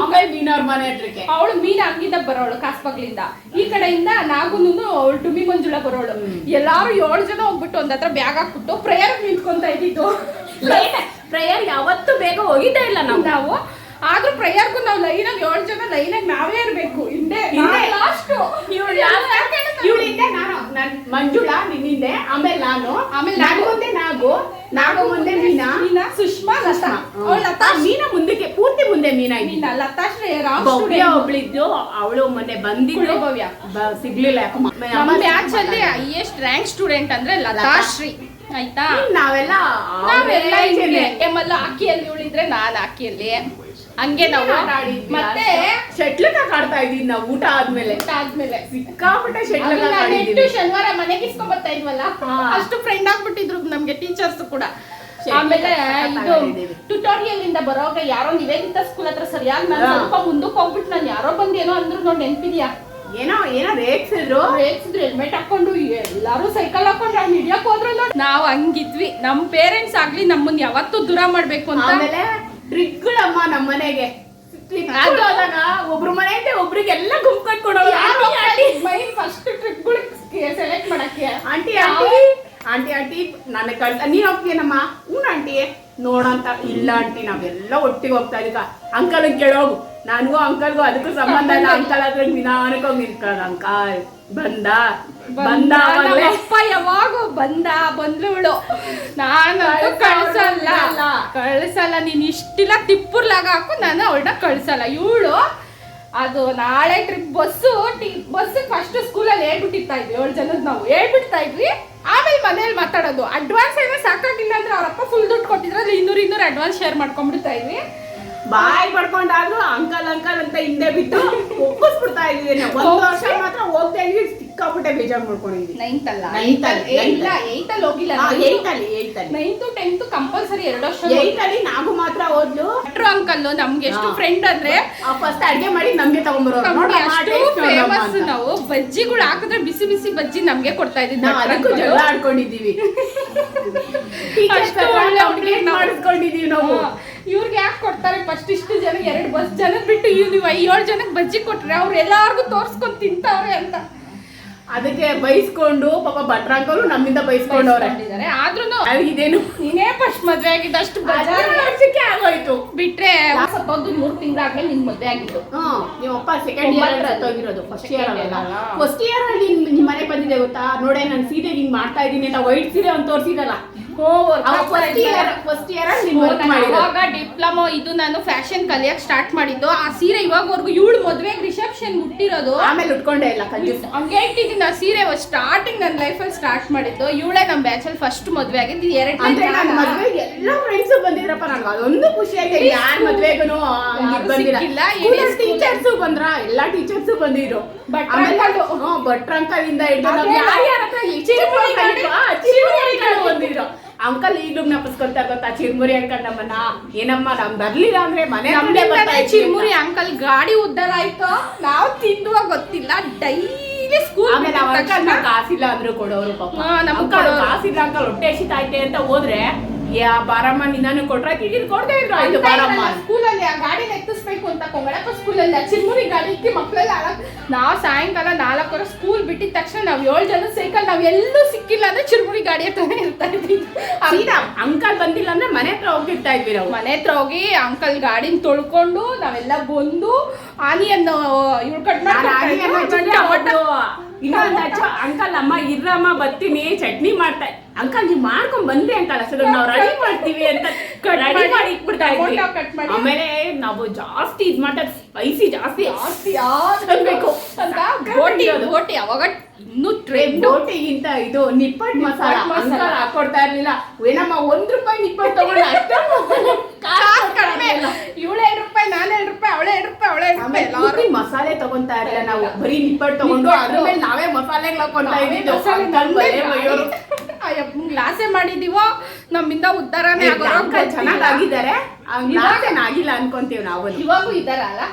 ಮೀನವ್ರ ಮನೆ ಹತ್ರಕ್ಕೆ ಅವಳು ಮೀನ್ ಅಂಗಿಂದ ಬರೋಳು, ಕಾಸ್ಬಗ್ಲಿಂದ. ಈ ಕಡೆಯಿಂದ ನಾಗುನು ಅವಳು ಡುಮಿ ಮಂಜುಳ ಬರೋಳು. ಎಲ್ಲಾರು 7 ಜನ ಹೋಗ್ಬಿಟ್ಟು ಒಂದ್ ಹತ್ರ ಬ್ಯಾಗ್ ಹಾಕ್ಬಿಟ್ಟು ಪ್ರೇಯರ್ ನಿಂತ್ಕೊಂತ ಇದ್ದಿದ್ದು. ಪ್ರೇಯರ್ ಯಾವತ್ತೂ ಬೇಗ ಹೋಗಿದ್ದೇ ಇಲ್ಲ ನಾವು. ಆದ್ರೂ ಪ್ರೇಯರ್ಗೂ ನಾವು ಲೈನಾಗಿ 7 ಜನ ಲೈನಾಗಿ ನಾವೇ ಇರ್ಬೇಕು. ಹಿಂದೆ ಲಾಸ್ಟ್ ಇವಳಿಂದೆ ನಾನು, ಮಂಜುಳಾ ನಿನ್ನಿಂದೆ, ಆಮೇಲೆ ನಾನು, ಆಮೇಲೆ ನಾನು ಮುಂದೆ ನಾಗು, ನಾಗು ಮುಂದೆ ಮೀನಾ, ಸುಷ್ಮಾ, ಲತಾ. ಅವಳು ಲತಾ ಮೀನಾ ಮುಂದಕ್ಕೆ ಪೂರ್ತಿ ಮುಂದೆ ಮೀನಾ ಮೀನಾ, ಲತಾಶ್ರೀ ಭವ್ಯ ಒಬ್ಳಿದ್ದು, ಅವಳು ಮೊನ್ನೆ ಬಂದಿದ್ದು ಭವ್ಯ ಸಿಗ್ಲಿಲ್ಲ ಯಾಕಮ್ಮ. ನಮ್ಮ ಬ್ಯಾಚ್ ಅಲ್ಲಿ ಹೈಯೆಸ್ಟ್ ರ್ಯಾಂಕ್ ಸ್ಟೂಡೆಂಟ್ ಅಂದ್ರೆ ಲತಾಶ್ರೀ ಆಯ್ತಾ. ನಾವೆಲ್ಲ ಎಮ್ಮಲ್ಲ ಆಕಿಯಲ್ಲಿ ಉಳಿದ್ರೆ ನಾನು ಆಕಿಯಲ್ಲಿ ಹಂಗೆ ನಾವು ಮತ್ತೆ ಶಟ್ಲ್ ಆಡ್ತಾ ಇದೀವಿ ನಾವು ಊಟ ಆದ್ಮೇಲೆ ಸಿಕ್ಕಾಪಟ್ಟೆ ಶಟ್ಲ್. ಶನಿವಾರ ಮನೆಗೆ ಇಸ್ಕೊಂಡ್ ಬರ್ತಾ ಇದ್ವಲ್ಲ, ಅಷ್ಟು ಫ್ರೆಂಡ್ ಆಗ್ಬಿಟ್ಟಿದ್ರು ನಮ್ಗೆ ಟೀಚರ್ಸ್ ಕೂಡ. ಆಮೇಲೆ ಇದು ಟ್ಯುಟೋರಿಯಲ್ ಇಂದ ಬರೋವಾಗ ಯಾರೋ ನಿವೇದಿತ ಸ್ಕೂಲ್ ಹತ್ರ ಸರಿಯಾಗಿ ನಾನು ಸ್ವಲ್ಪ ಮುಂದಕ್ಕೆ ಹೋಗ್ಬಿಟ್ಟು ನಾನು ಯಾರೋ ಬಂದು ಏನೋ ಅಂದ್ರು ನೋಡಿ ನೆನ್ಪಿದ್ಯಾ? ಏನೋ ರೇಗ್ಸಿದ್ರು ಹೆಲ್ಮೆಟ್ ಹಾಕೊಂಡು ಎಲ್ಲಾರು ಸೈಕಲ್ ಹಾಕೊಂಡು ಅವ್ನು ಹಿಡಿಯಕ್ ಹೋದ್ರು. ನಾವ್ ಹಂಗಿದ್ವಿ. ನಮ್ ಪೇರೆಂಟ್ಸ್ ಆಗ್ಲಿ ನಮ್ಮನ್ನ ಯಾವತ್ತೂ ದೂರ ಮಾಡ್ಬೇಕು ಅಂತ. ಆಮೇಲೆ ಟ್ರಿಕ್ಗಳಮ್ಮ ನಮ್ಮ ಮನೆಗೆ ಹೋದಾಗ ಒಬ್ರು ಮನೆ ಅಂತ ಒಬ್ರಿಗೆಲ್ಲ ಗುಂಪು ಕಟ್ಕೊಡೋದು. ಫಸ್ಟ್ ಟ್ರಿಪ್ಗಳಿಗೆ ಸೆಲೆಕ್ಟ್ ಮಾಡಕ್ಕೆ ಆಂಟಿ ನನಗೆ ನೀನ್ ಹೋಗ್ತೀನಮ್ಮ? ಹ್ಞೂ ಆಂಟಿ ನೋಡಂತ. ಇಲ್ಲ ಆಂಟಿ ನಾವೆಲ್ಲ ಒಟ್ಟಿಗೆ ಹೋಗ್ತಾ ಇದೀಗ. ಅಂಕಲ್ ಕೇಳೋಗು, ನನಗೂ ಅಂಕಲ್ಗೂ ಅದಕ್ಕೂ ಸಂಬಂಧ ಇಲ್ಲ. ಅಂಕಲ್ ಹತ್ರ ನಿಧಾನಕ್ಕೆ ಹೋಗಿ ನಿಂತ್ಕೊಳ್ಳೋದು. ಅಂಕಲ್ ಬಂದ ಅಪ್ಪ ಯಾವಾಗ ಬಂದ್ಲವಳು. ನಾನು ಕಳ್ಸಲ್ಲ ನೀನ್ ಇಷ್ಟಿಲ್ಲ ತಿಪ್ಪುರ್ಲಾಗ ಹಾಕು, ನಾನು ಅವಳನ್ನ ಕಳ್ಸಲ್ಲ. ಇವಳು ಅದು ನಾಳೆ ಟ್ರಿಪ್ ಬಸ್ ಫಸ್ಟ್ ಸ್ಕೂಲಲ್ಲಿ ಹೇಳ್ಬಿಟ್ಟಿರ್ತಾ ಇದ್ವಿ 7 ಜನದ. ನಾವು ಹೇಳ್ಬಿಡ್ತಾ ಇದ್ವಿ, ಆಮೇಲೆ ಮನೇಲಿ ಮಾತಾಡೋದು. ಅಡ್ವಾನ್ಸ್ ಏನೋ ಸಾಕಾಗಿಲ್ಲ ಅಂದ್ರೆ ಅವ್ರಪ್ಪ ಫುಲ್ ದುಡ್ಡು ಕೊಟ್ಟಿದ್ರೆ 200 ಅಡ್ವಾನ್ಸ್ ಶೇರ್ ಮಾಡ್ಕೊಂಡ್ಬಿಡ್ತಾ ಇದ್ವಿ. ಬಾಯ್ ಪಡ್ಕೊಂಡಾದ್ರು ಅಂಕಲ್ ಅಂತ ಹಿಂದೆ ಬಿಟ್ಟು ಒಪ್ಪಿಸ್ಬಿಡ್ತಾ ಇದೀವಿ. ಒಂದು ವರ್ಷ ಮಾತ್ರ ಹೋಗ್ತಾ ಇದ್ವಿ, ಸಿಕ್ಕಾಪಟ್ಟೆ ಬೇಜಾರು ಮಾಡ್ಕೊಂಡಿದ್ವಿ. 9th ಹೋಗಿಲ್ಲ. 9th 10th ಕಂಪಲ್ಸರಿ 2 ವರ್ಷ. 8th ಅಲ್ಲಿ ನಾವು ಮಾತ್ರ ಹೋದ್ಲು. ಅಂಕಲ್ ನಮ್ಗೆ ಎಷ್ಟು ಫ್ರೆಂಡ್ ಅಂದ್ರೆ ಫಸ್ಟ್ ಅಡ್ಗೆ ಮಾಡಿ ನಮ್ಗೆ ತಗೊಂಡ್ಬರೋರು. ನಾವು ಬಜ್ಜಿಗಳು ಹಾಕಿದ್ರೆ ಬಿಸಿ ಬಿಸಿ ಬಜ್ಜಿ ನಮ್ಗೆ ಕೊಡ್ತಾ ಇದ್ದಿದ್ದು. ಅದಕ್ಕೂ ಜಗಳ ಆಡ್ಕೊಂಡಿದೀವಿ, ಮಾಡಿಸ್ಕೊಂಡಿದೀವಿ ನಾವು. ಇವ್ರಿಗೆ ಯಾಕೆ ಕೊಡ್ತಾರೆ ಫಸ್ಟ್ ಇಷ್ಟು ಜನ 2 ಬಸ್ ಜನ ಬಿಟ್ಟು ನೀವು 7 ಜನಕ್ಕೆ ಬಜ್ಜಿ ಕೊಟ್ರೆ ಅವ್ರು ಎಲ್ಲಾರ್ಗು ತೋರ್ಸ್ಕೊಂಡ್ ತಿಂತಾವ್ರೆ ಅಂತ ಅದಕ್ಕೆ ಬೈಸ್ಕೊಂಡು ಪಾಪ ಭಟ್ರಂಕರು ನಮ್ಮಿಂದ ಬೈಸ್ಕೊಂಡವ್ರೆ. ಆದ್ರೂ ಇದೇನು ನೀನೇ ಫಸ್ಟ್ ಮದ್ವೆ ಆಗಿದ್ದಷ್ಟು ವರ್ಷಕ್ಕೆ ಆಗೋಯ್ತು. ಬಿಟ್ರೆ 3 ತಿಂಗಳಾದ್ಮೇಲೆ ನಿನ್ ಮದ್ವೆ ಆಗಿದ್ದು. ನಿಮ್ಮಪ್ಪ ಸೆಕೆಂಡ್ ಇಯರ್ ಹೋಗಿರೋದು. ಫಸ್ಟ್ ಇಯರ್ ಅಲ್ಲಿ ನಿಮ್ ಮನೆ ಬಂದಿದೆ ಗೊತ್ತಾ? ನೋಡೆ ನಾನು ಸೀರೆ ಹಿಂಗ್ ಮಾಡ್ತಾ ಇದೀನಿ ಅಂತ ವೈಟ್ ಸೀರೆ ಒಂದು ತೋರಿಸಿದಲ್ಲ. ಫಸ್ಟ್ ಇಯರ್ ಇವಾಗ ಡಿಪ್ಲೊಮಾ ಇದು ನಾನು ಫ್ಯಾಷನ್ ಕಲಿಯಕ್ ಸ್ಟಾರ್ಟ್ ಮಾಡಿದ್ದು. ಆ ಸೀರೆ ಇವಾಗವರೆಗೂ ಇವಳು ಮದ್ವೆಗೆ ರಿಸೆಪ್ಷನ್ ಹುಟ್ಟಿರೋದು. ಆಮೇಲೆ ಉಟ್ಕೊಂಡೆ ಇಲ್ಲ ಹಂಗೆ ಇಟ್ಟಿದ್ದೀನಿ. ಆ ಸೀರೆ ಸ್ಟಾರ್ಟಿಂಗ್ ನನ್ನ ಲೈಫಲ್ಲಿ ಸ್ಟಾರ್ಟ್ ಮಾಡಿದ್ದು. ಇವಳೇ ನಮ್ಮ ಬ್ಯಾಚಲ್ಲಿ ಫಸ್ಟ್ ಮದ್ವೆ ಆಗಿದ್ದು. 2 ಮದ್ವೆಗೆ ಎಲ್ಲ ಫ್ರೆಂಡ್ಸ್ ಬಂದಿದ್ರಪ್ಪ. ನಂಗೆ ಅದೊಂದು ಖುಷಿಯಾಗಿ ಯಾರ ಮದ್ವೆಗೂ ಬಂದಿಲ್ಲ. ಟೀಚರ್ಸು ಬಂದ್ರ, ಎಲ್ಲಾ ಟೀಚರ್ಸು ಬಂದಿದ್ರು. ಭಟ್ರಂಕಲ್ ಇಂದ ಬಂದಿದ್ರು. ಅಂಕಲ್ ಈಗಲೂ ಜ್ಞಾಪಿಸ್ಕೊತಾ ಗೊತ್ತಾ ಚಿರ್ಮುರಿ ಅಂಕಲ್ ನಮ್ಮನ್ನ. ಏನಮ್ಮ ನಮ್ ಬರ್ಲಿಲ್ಲ ಅಂದ್ರೆ ಮನೆ ಚಿರ್ಮುರಿ ಅಂಕಲ್ ಗಾಡಿ ಉದ್ದಾರ ಆಯ್ತು. ನಾವು ತಿನ್ನುವ ಗೊತ್ತಿಲ್ಲ, ಡೈಲಿ ಸ್ಕೂಲ್. ಆಮೇಲೆ ಅಂಕಲ್ ಕಾಸಿಲ್ಲ ಅಂದ್ರು ಕೊಡೋರು ಪಾಪ. ಕಾಸಿಲ್ಲ ಅಂಕಲ್ ಹೊಟ್ಟೆ ಹಸಿತೈತೆ ಅಂತ ಹೋದ್ರೆ ಬಾರಮ್ಮ ನಿನ್ನಾನು ಕೊಟ್ರೆ ಕೊಡ್ತಾ ಇದ್ರು. ಆಯ್ತು ಬಾರಮ್ಮ. ಸ್ಕೂಲಲ್ಲಿ ಆ ಗಾಡಿ ಎತ್ತಿಸ್ಬೇಕು ಅಂತ ಕೊಂಗಡಪ್ಪ ಸ್ಕೂಲಲ್ಲಿ ಚಿರ್ಮುರಿ ಗಾಡಿ ಇಕ್ಕಿ ಮಕ್ಕಳೆಲ್ಲ ನಾವು ಸಾಯಂಕಾಲ 4 ಸ್ಕೂಲ್ ಬಿಟ್ಟಿದ ತಕ್ಷಣ ನಾವು 7 ಜನ ಸೈಕಲ್ ನಾವ್ ಎಲ್ಲೂ ಸಿಕ್ಕಿಲ್ಲ ಅಂದ್ರೆ ಚಿರ್ಮುರಿ ಗಾಡಿ ಹತ್ರನೇ ಇರ್ತಾ ಇದ್ವಿ. ಅಂಕಲ್ ಬಂದಿಲ್ಲ ಅಂದ್ರೆ ಮನೆ ಹತ್ರ ಹೋಗಿರ್ತಾ ಇದ್ವಿ ನಾವು. ಮನೆ ಹತ್ರ ಹೋಗಿ ಅಂಕಲ್ ಗಾಡಿನ ತೊಳ್ಕೊಂಡು ನಾವೆಲ್ಲ ಬಂದು ಆನಿಯನ್ ಇವ್ರು ಕಟ್ ಮಾಡಿ ಇನ್ನೊಂದು ಅಂಕಲ್ ಅಮ್ಮ ಇರ್ರಮ್ಮ ಬರ್ತೀನಿ ಚಟ್ನಿ ಮಾಡ್ತಾ. ಅಂಕಲ್ ನೀವ್ ಮಾಡ್ಕೊಂಡ್ ಬಂದ್ರಿ ಅಂಕಲ್ ಅಸಲು ನಾವು ರೆಡಿ ಮಾಡ್ತೀವಿ ಅಂತ ರೆಡಿ ಮಾಡಿ ಇಟ್ಬಿಡ್ತಾ ಇದ್ವಿ. ಆಮೇಲೆ ನಾವು ಜಾಸ್ತಿ ಇದ್ ಮಾಡ್ತಾರೆ, ಸ್ಪೈಸಿ ಜಾಸ್ತಿ ಬೇಕು ಅಂತ. ಬೋಟಿ ಅವಾಗ ಇನ್ನು ಟ್ರೆಂಡ್. ಬೋಟಿಗಿಂತ ಇದು ನಿಪ್ಪಟ್ ಮಸಾಲ ಅಂಕಲ್ ಹಾಕೊಡ್ತಾ ಇರ್ಲಿಲ್ಲ. ಏನಮ್ಮ ₹1 ನಿಪ್ಪಟ್ ತಗೊಂಡು ಅಷ್ಟೇ ಕಡಿಮೆ. ಇವಳು ₹2, ನಾನು ₹2, ಅವಳೇ ₹2. ಮಸಾಲೆ ತಗೊಂತಾ ಇರಲಿಲ್ಲ ನಾವು, ಬರೀ ನಿಪ್ಪಟ್ ತಗೊಂಡು ಅದ್ರ ಮೇಲೆ ನಾವೇ ಮಸಾಲೆಗಳು ಹಾಕೊಂತಾ ಇದ್ದಿದ್ದು. ಲಾಸೆ ಮಾಡಿದೀವೋ ನಮ್ಮಿಂದ ಉದ್ದಾರನೇ ಚೆನ್ನಾಗಿದ್ದಾರೆ. ಆಗಿಲ್ಲ ಅನ್ಕೊಂತೀವಿ ನಾವು. ಇವಾಗೂ ಇದ್ದಾರಲ್ಲ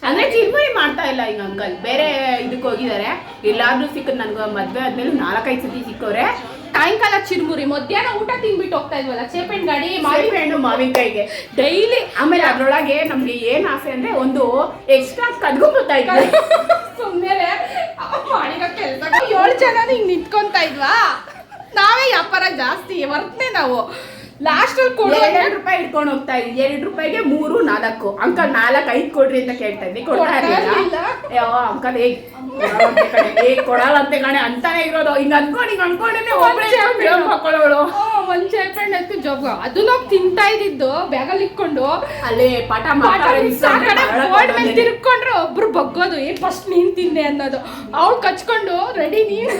ಅಂದ್ರೆ ಚಿರ್ಮುರಿ ಮಾಡ್ತಾ ಇಲ್ಲ ಈಗ ಅಂಕಲ್. ಬೇರೆ ಇದಕ್ಕೆ ಹೋಗಿದ್ದಾರೆ. ಎಲ್ಲಾದ್ರೂ ಸಿಕ್ಕದ್ ನನ್ಗೆ ಮದ್ವೆ ಆದ್ಮೇಲೆ 4-5 ಸತಿ ಸಿಕ್ಕವ್ರೆ. ಸಾಯಂಕಾಲ ಚಿರ್ಮುರಿ, ಮಧ್ಯಾಹ್ನ ಊಟ ತಿನ್ಬಿಟ್ಟು ಹೋಗ್ತಾ ಇದ್ವಲ್ಲ ಚೇಪೆಣ್ ಗಾಡಿ, ಮಾವಿನಕಾಯಿಗೆ ಡೈಲಿ. ಆಮೇಲೆ ಅದ್ರೊಳಗೆ ನಮ್ಗೆ ಏನ್ ಆಸೆ ಅಂದ್ರೆ ಒಂದು ಎಕ್ಸ್ಟ್ರಾ ಕದ್ಕೊಂಡ್ಬರ್ತಾ ಇದ್ವಿ. ಸುಮ್ಮನೆ ಮಾಡಿರೋ ಕೆಲಸ 7 ಜನ ಹಿಂಗ್ ನಿಂತ್ಕೊಂತ ಇದ್ವಾ. ನಾವೇ ವ್ಯಾಪಾರ ಜಾಸ್ತಿ ವರ್ತನೆ. ನಾವು ಲಾಸ್ಟ್ ಅಲ್ಲಿ ₹2 ಇಟ್ಕೊಂಡು ಹೋಗ್ತಾ ಇದ್ವಿ. ₹2ಗೆ 3-4 ಅಂಕಲ್ 4-5 ಕೊಡ್ರಿ ಅಂತ ಕೇಳ್ತಾ ಇದ್ವಿ. ಕೊಡ್ತಾ ಇರ್ಲಿಲ್ಲ. ಅಂಕಲ್ ಕೊಡಲ್ಲ ಅಂತೆ ಕಣೆ ಅಂತಾನೆ ಇರೋದು. ಹಿಂಗ ಅನ್ಕೊಂಡೇನೆ ಒಬ್ಬಳೇ ಹಾಕೊಳ್ಳೋಳು. ಒಂದ್ ಚೇಪೆಣ್ಣೆ ಎತ್ತು ಜೋಗ ಅದನ್ನ ಹೋಗಿ ತಿಂತಾ ಇದ್ದಿದ್ದು ಬ್ಯಾಗಲ್ಲಿ ಇಟ್ಕೊಂಡು ಅಲ್ಲೇ ಪಾಠ ಬೋರ್ಡ್ ಮೇಲೆ ತಿರ್ಕೊಂಡ್ರೆ ಒಬ್ರು ಬಗ್ಗೋದು ಫಸ್ಟ್ ನೀನ್ ತಿಂದೆ ಅನ್ನೋದು ಅವ್ಳು ಕಚ್ಕೊಂಡು ರೆಡಿ ನೀನ್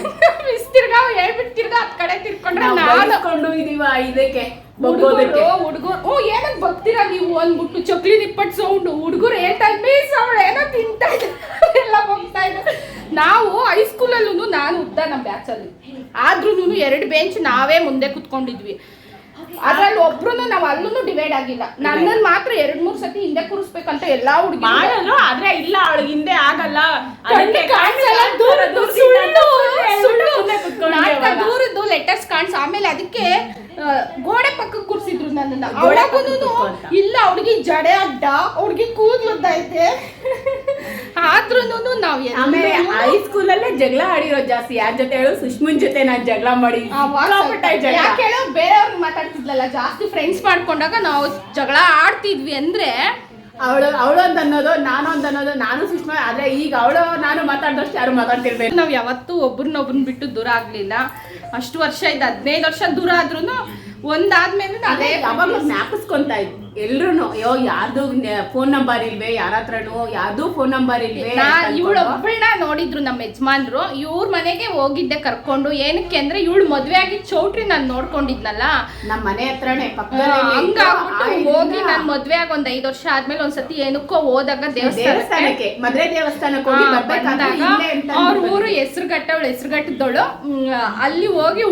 ತಿರ್ಗಾ ಹೇಳ್ಬಿಟ್ಟು ತಿರ್ಗಾ ಅದ್ ಕಡೆ ತಿರ್ಕೊಂಡ್ರೆ ನಾನು ಇದೀವ ಇದಕ್ಕೆ ಹುಡುಗರು ಏನಕ್ ಬಗ್ತೀರಾ ನೀವು ಅಂದ್ಬಿಟ್ಟು ಚಕ್ಲಿ ನಿಪ್ಪಟ್ಟು ಸೌಂಡ್ ಹುಡುಗರು ಹೇಳ್ತಾ ಮೀಸ್ ಅವಳು ಏನೋ ತಿಂತಾ ಇದ್ರು ಎಲ್ಲ ಹೋಗ್ತಾ ಇದ್ರು. ನಾವು ಹೈಸ್ಕೂಲಲ್ಲೂ ನಾನು ಉದ್ದ ನಮ್ಮ ಬ್ಯಾಚಲ್ಲಿ ಆದ್ರೂ 2 ಬೆಂಚ್ ನಾವೇ ಮುಂದೆ ಕುತ್ಕೊಂಡಿದ್ವಿ. ಅದ್ರಲ್ಲಿ ಒಬ್ರು ನಾವು ಅಲ್ಲೂ ಡಿವೈಡ್ ಆಗಿಲ್ಲ. ನನ್ನನ್ನು ಮಾತ್ರ 2-3 ಸತಿ ಹಿಂದೆ ಕೂರಿಸ್ಬೇಕಂತ ಎಲ್ಲಾ ಹುಡುಗಿ ಮಾಡಿದ್ರು. ಆದ್ರೆ ಇಲ್ಲ ಅವಳಿಗೆ ಹಿಂದೆ ಆಗಲ್ಲ, ದೂರದ್ದು ಲೆಟರ್ಸ್ ಕಾಣಿಸ್. ಆಮೇಲೆ ಅದಕ್ಕೆ ಗೋಡೆ ಪಕ್ಕಕ್ಕೆ ಕೂರಿಸಿದ್ರು ನನ್ನನ್ನ. ಇಲ್ಲ ಹುಡುಗಿ ಜಡೆ ಅಡ್ಡ, ಹುಡುಗಿ ಕೂದಲುದ್ದೈತೆ. ಆದ್ರೂನು ನಾವ್ ಆಮೇಲೆ ಹೈಸ್ಕೂಲಲ್ಲೇ ಜಗಳ ಆಡಿರೋ ಜಾಸ್ತಿ. ಯಾರ ಜೊತೆ ಹೇಳು? ಸುಷ್ಮನ್ ಜೊತೆ ನಾನ್ ಜಗಳ ಮಾಡಿ ಯಾಕೆ ಹೇಳೋ ಬೇರೆಯವ್ರಿಗೆ ಮಾತಾಡ್ತಿದ್ಲಲ್ಲ ಜಾಸ್ತಿ. ಫ್ರೆಂಡ್ಸ್ ಮಾಡ್ಕೊಂಡಾಗ ನಾವು ಜಗಳ ಆಡ್ತಿದ್ವಿ ಅಂದ್ರೆ ಅವಳು ಅಂತ ಅನ್ನೋದು, ನಾನು ಅಂತ ಅನ್ನೋದು, ನಾನು ಸುಷ್ಮಾ. ಆದ್ರೆ ಈಗ ಅವಳು ನಾನು ಮಾತಾಡಿದಷ್ಟು ಯಾರು ಮಾತಾಡ್ತಿರ್ಬೇಕು. ನಾವ್ ಯಾವತ್ತೂ ಒಬ್ರನ್ನೊಬ್ರನ್ನ ಬಿಟ್ಟು ದೂರ ಆಗ್ಲಿಲ್ಲ. ಅಷ್ಟು ವರ್ಷ ಇದ್ದ 15 ವರ್ಷ ದೂರ ಆದ್ರೂ ಒಂದಾದ್ಮೇಲೆ ಅದೇ ಯಾವಾಗ ಜ್ಞಾಪಿಸ್ಕೊಂತ ಇದ್ವಿ ಎಲ್ರು. ಅಯ್ಯೋ ಯಾರ್ದು ಫೋನ್ ನಂಬರ್ ಇಲ್ವೇ, ಯಾರ ಹತ್ರನು ಯಾರ್ದು ಫೋನ್ ನಂಬರ್ ಇಲ್ವೇ. ಇವಳೊಬ್ಬಳನ್ನ ನೋಡಿದ್ರು ನಮ್ಮ ಯಜಮಾನ್ರು. ಇವ್ರ ಮನೆಗೆ ಹೋಗಿದ್ದೆ ಕರ್ಕೊಂಡು. ಏನಕ್ಕೆ ಅಂದ್ರೆ ಇವಳು ಮದ್ವೆ ಆಗಿ ಚೌಟ್ರಿ ನಾನು ನೋಡ್ಕೊಂಡಿದ್ನಲ್ಲ ನಮ್ಮ ಮನೆ ಹತ್ರನೇ ಹಂಗಾಗ್ಬಿಟ್ಟು ಹೋಗಿ ನಾನ್ ಮದ್ವೆ ಆಗ 5 ವರ್ಷ ಆದ್ಮೇಲೆ ಒಂದ್ಸತಿ ಏನಕ್ಕೋ ಹೋದಾಗ ದೇವಸ್ಥಾನಕ್ಕೆ ಮದ್ರೆ ದೇವಸ್ಥಾನಕ್ಕೆ ಹೋಗಿ ಅವ್ರ ಊರು ಹೆಸರುಘಟ್ಟ. ಅವಳು ಹೆಸರುಘಟ್ಟದವಳು. ಅಲ್ಲಿ ಹೋಗಿ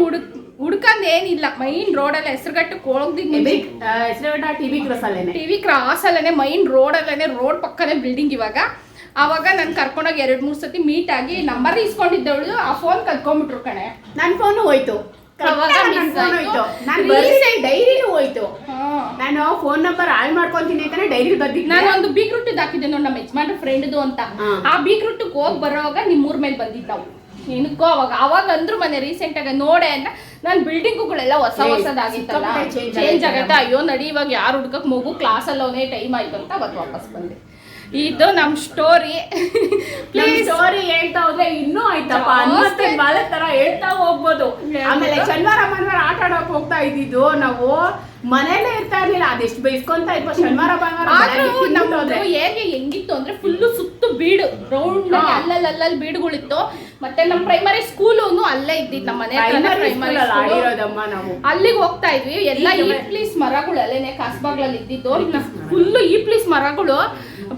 ಹುಡ್ಕಂದ್ ಏನಿಲ್ಲ, ಮೈನ್ ರೋಡಲ್ಲೇ ಹೆಸರುಘಟ್ಟಕ್ಕೆ ಹೋಗ್ದಿದ್ದು ಟಿವಿ ಕ್ರಾಸ್ ಅಲ್ಲೇನೆ ಮೈನ್ ರೋಡಲ್ಲೇನೆ, ರೋಡ್ ಪಕ್ಕನೆ ಬಿಲ್ಡಿಂಗ್. ಅವಾಗ ನಾನು ಕರ್ಕೊಂಡೋಗಿ 2-3 ಸತಿ ಮೀಟ್ ಆಗಿ ನಂಬರ್ ಇಸ್ಕೊಂಡಿದ್ದವಳು. ಆ ಫೋನ್ ಕದ್ಕೊಂಡ್ಬಿಟ್ರು ಕಣೆ. ನನ್ ಫೋನ್ ಹೋಯ್ತು, ಡೈರಿನೂ ಹೋಯ್ತು. ನಾನು ಫೋನ್ ನಂಬರ್ ಹಾಳು ಮಾಡ್ಕೊಂತೀನಿ ಅಂತಾನೆ ಡೈರಿ ಬರ್ದಿದ್ದೆ. ನಾನು ಒಂದು ಬೀಗ್ರೂಟ್ ಹಾಕಿದ್ದೆ ನೋಡಿ ನಮ್ಮ ಯಜಮಾನ್ರ ಫ್ರೆಂಡ್ದು ಅಂತ. ಆ ಬೀಗ್ರೂಟ್ ಹೋಗಿ ಬರೋವಾಗ ನಿಮ್ಮೂರ್ ಮೇಲೆ ಬಂದಿದ್ದು ನಾವು ಏನಕ್ಕೋ. ಅವಾಗ ಅಂದ್ರು ಮನೆ ರೀಸೆಂಟ್ ಆಗಿ ನೋಡೆ ಅಂತ. ನಾನು ಬಿಲ್ಡಿಂಗುಗಳೆಲ್ಲ ಹೊಸದಾಗಿತ್ತಲ್ಲ, ಚೇಂಜ್ ಆಗೈತೆ. ಅಯ್ಯೋ ನಡಿ ಇವಾಗ ಯಾರು ಹುಡ್ಕಕ್ ಮಗು ಕ್ಲಾಸಲ್ಲಿ ಅವನೇ ಟೈಮ್ ಆಯ್ತು ಅಂತ ಅವತ್ತು ವಾಪಸ್ ಬಂದೆ. ಇದು ನಮ್ ಸ್ಟೋರಿ. ಸ್ಟೋರಿ ಹೇಳ್ತಾ ಹೋದ್ರೆ ಇನ್ನೂ ಆಯ್ತಪ್ಪ, ಬಾಳೆ ತರ ಹೇಳ್ತಾ ಹೋಗ್ಬೋದು. ಆಮೇಲೆ ಶನಿವಾರ ಆಟ ಆಡಕ್ ಹೋಗ್ತಾ ಇದ್ದಿದ್ದು ನಾವು. ಮನೇಲೆ ಇರ್ತಾ ಇರ್ಲಿಲ್ಲ, ಅದೆಷ್ಟು ಬೈಸ್ಕೊಂತ ಇದ್ವ ಶನಿವಾರ ಭಾನುವಾರ. ಹೇಗೆ ಹೆಂಗಿತ್ತು ಅಂದ್ರೆ ಫುಲ್ಲು ಸುತ್ತು ಬೀಡು ರೌಂಡ್ ಅಲ್ಲಲ್ಲಿ ಬೀಡುಗಳಿತ್ತು. ಮತ್ತೆ ನಮ್ಮ ಪ್ರೈಮರಿ ಸ್ಕೂಲು ಅಲ್ಲೇ ಇದ್ದಿದ್ದು. ನಮ್ಮ ಮನೆ ನಾವು ಅಲ್ಲಿಗೆ ಹೋಗ್ತಾ ಇದ್ವಿ. ಎಲ್ಲ ಈಪ್ಲೀಸ್ ಮರಗಳು ಅಲ್ಲೇನೆ ಕಾಸ್ಬಾಗ್ಲಲ್ಲಿ ಇದ್ದಿದ್ದು. ಫುಲ್ಲು ಈಪ್ಲೀಸ್ ಮರಗಳು,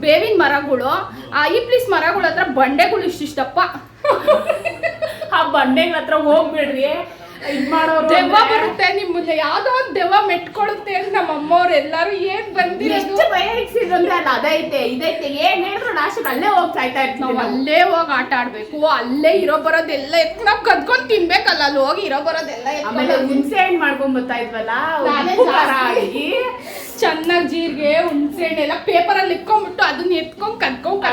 ಬೇವಿನ ಮರಗಳು. ಆ ಈಪ್ಲೀಸ್ ಮರಗಳ ಹತ್ರ ಬಂಡೆಗಳು ಇಷ್ಟಿಷ್ಟಪ್ಪ. ಆ ಬಂಡೆಗಳ ಹತ್ರ ಹೋಗ್ಬೇಡ್ರಿ, ದೆವ್ವ ಬರುತ್ತೆ ನಿಮ್ಮ ಮುಂದೆ, ಯಾವ್ದೋ ಒಂದು ದೆವ್ವ ಮೆಟ್ಕೊಳುತ್ತೆ ಅಂತ ನಮ್ಮ ಅಮ್ಮವ್ರು ಎಲ್ಲಾರು ಏನ್ ಬಂದಿರೋದು ಬಯಸಿದ್ರೆ ಅಲ್ಲ ಅದೈತೆ ಇದೈತೆ ಏನ್ ಹೇಳಿದ್ರು ಲಾಸ್ಟ್ ಅಲ್ಲೇ ಹೋಗ್ತಾ ಇರ್ತೀವಿ. ನಾವು ಅಲ್ಲೇ ಹೋಗಿ ಆಟ ಆಡ್ಬೇಕು. ಅಲ್ಲೇ ಇರೋ ಬರೋದೆಲ್ಲ ಎತ್ ನಾವ್ ಕದ್ಕೊಂಡ್ ತಿನ್ಬೇಕಲ್ಲ. ಅಲ್ಲಿ ಹೋಗಿ ಇರೋ ಬರೋದೆಲ್ಲ. ಆಮೇಲೆ ಹುಣಸೆ ಹಣ್ಣು ಮಾಡ್ಕೊಂಡ್ ಬರ್ತಾ ಇದ್ವಲ್ಲ, ಚೆನ್ನಾಗಿ ಜೀರಿಗೆ ಹುಣಸೆ ಹಣ್ಣು ಎಲ್ಲ ಪೇಪರ್ ಅಲ್ಲಿ ಇಟ್ಕೊಂಡ್ಬಿಟ್ಟು ಅದನ್ನ ಎತ್ಕೊಂಡ್ ಕದ್ಕೊಂಡ್.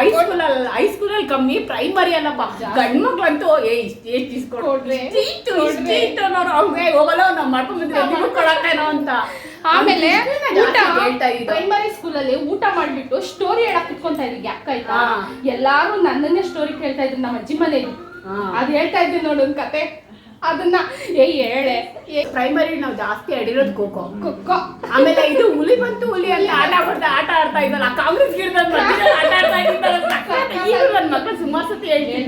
ಹೈಸ್ಕೂಲಲ್ಲಿ ಕಮ್ಮಿ, ಪ್ರೈಮರಿ ಅಲ್ಲಪ್ಪ. ಗಂಡ್ಮಕ್ಳಂತೂ ಎಷ್ಟು ಇಸ್ಕೊಡ್ರಿ ಹೋಗಲ್ಲ ನಾವು ಮಾಡ್ಕೊಂಡ್ ಬಂದ್ರೆ ಅಂತ. ಆಮೇಲೆ ಪ್ರೈಮರಿ ಸ್ಕೂಲಲ್ಲಿ ಊಟ ಮಾಡ್ಬಿಟ್ಟು ಸ್ಟೋರಿ ಹೇಳಕ್ ಕುತ್ಕೊಂತ ಇದ್ವಿ. ಯಾಕಾಯ್ತಾ ಎಲ್ಲಾರು ನನ್ನನ್ನೇ ಸ್ಟೋರಿ ಕೇಳ್ತಾ ಇದ್ರು. ನಮ್ಮ ಅಜ್ಜಿ ಮನೇಲಿ ಅದ್ ಹೇಳ್ತಾ ಇದ್ವಿ ನೋಡು ಒಂದ್ ಕತೆ. ಅದನ್ನ ಹೇಳೆ. ಪ್ರೈಮರಿ ನಾವು ಜಾಸ್ತಿ ಆಡಿರೋದು ಖೋಖೋ. ಆಮೇಲೆ ಇದು ಹುಲಿ ಬಂತು, ಹುಲಿ ಅಲ್ಲಿ ಆಟ ಆಡ್ತಾ ಇದ್ದಲ್ಲ, ಕಾಂಗ್ರೆಸ್ ಗಿಡದಲ್ಲಿ ಆಟ ಆಡ್ತಾ ಇದ್ದ. ಈಗ ನನ್ನ ಮಕ್ಕಳು ಸುಮಾರು ಸತಿ ಹೇಳ್ತೀನಿ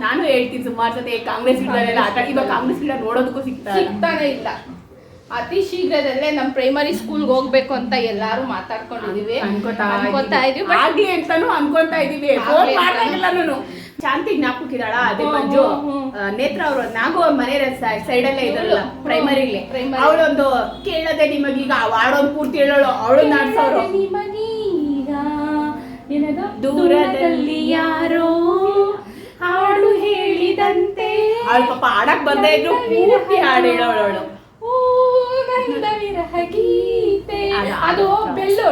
ನಾನು ಹೇಳ್ತೀನಿ ಸುಮಾರು ಸತಿ ಕಾಂಗ್ರೆಸ್ ಗಿಡದಲ್ಲೆಲ್ಲ ಆಟ. ಇವಾಗ ಕಾಂಗ್ರೆಸ್ ಗಿಡ ನೋಡೋದಕ್ಕೂ ಸಿಗ್ತಾನೆ ಇಲ್ಲ. ಅತಿ ಶೀಘ್ರದಲ್ಲೇ ನಮ್ ಪ್ರೈಮರಿ ಸ್ಕೂಲ್ಗೆ ಹೋಗ್ಬೇಕು ಅಂತ ಎಲ್ಲಾರು ಮಾತಾಡ್ಕೊಂಡಿದೀವಿ, ಅನ್ಕೋತಾ ಇದೀವಿ. ಆಗ್ಲಿ ಅಂತಾನು ಅನ್ಕೊಂತಾ ಇದೀವಿ. ಫೋನ್ ಮಾಡ್ತಾ ಇಲ್ಲ ನಾನು. ಶಾಂತಿ ಜ್ಞಾಪಕಿದಾಳ ಅದೇ ಮಂಜು ನೇತ್ರ ಅವರು ನಾಗು ಮನೆ ಸೈಡ್ ಅಲ್ಲೇ ಇದ್ರಲ್ಲ ಪ್ರೈಮರಿಲಿ. ಅವಳೊಂದು ಕೇಳದೆ ನಿಮಗೀಗ ವಾಡೋದು ಪೂರ್ತಿ ಹೇಳೋಳು. ಅವಳು ನಾಡ್ಸೋರು ದೂರದಲ್ಲಿ ಯಾರೋ ಹಾಡು ಹೇಳಿದಂತೆ. ಅವಳು ಪಾಪ ಹಾಡಕ್ ಬಂದೇ ಇದ್ರು ಪೂರ್ತಿ ಹಾಡು ಹೇಳೋಳು. ಅದು ಬೆಲ್ಲು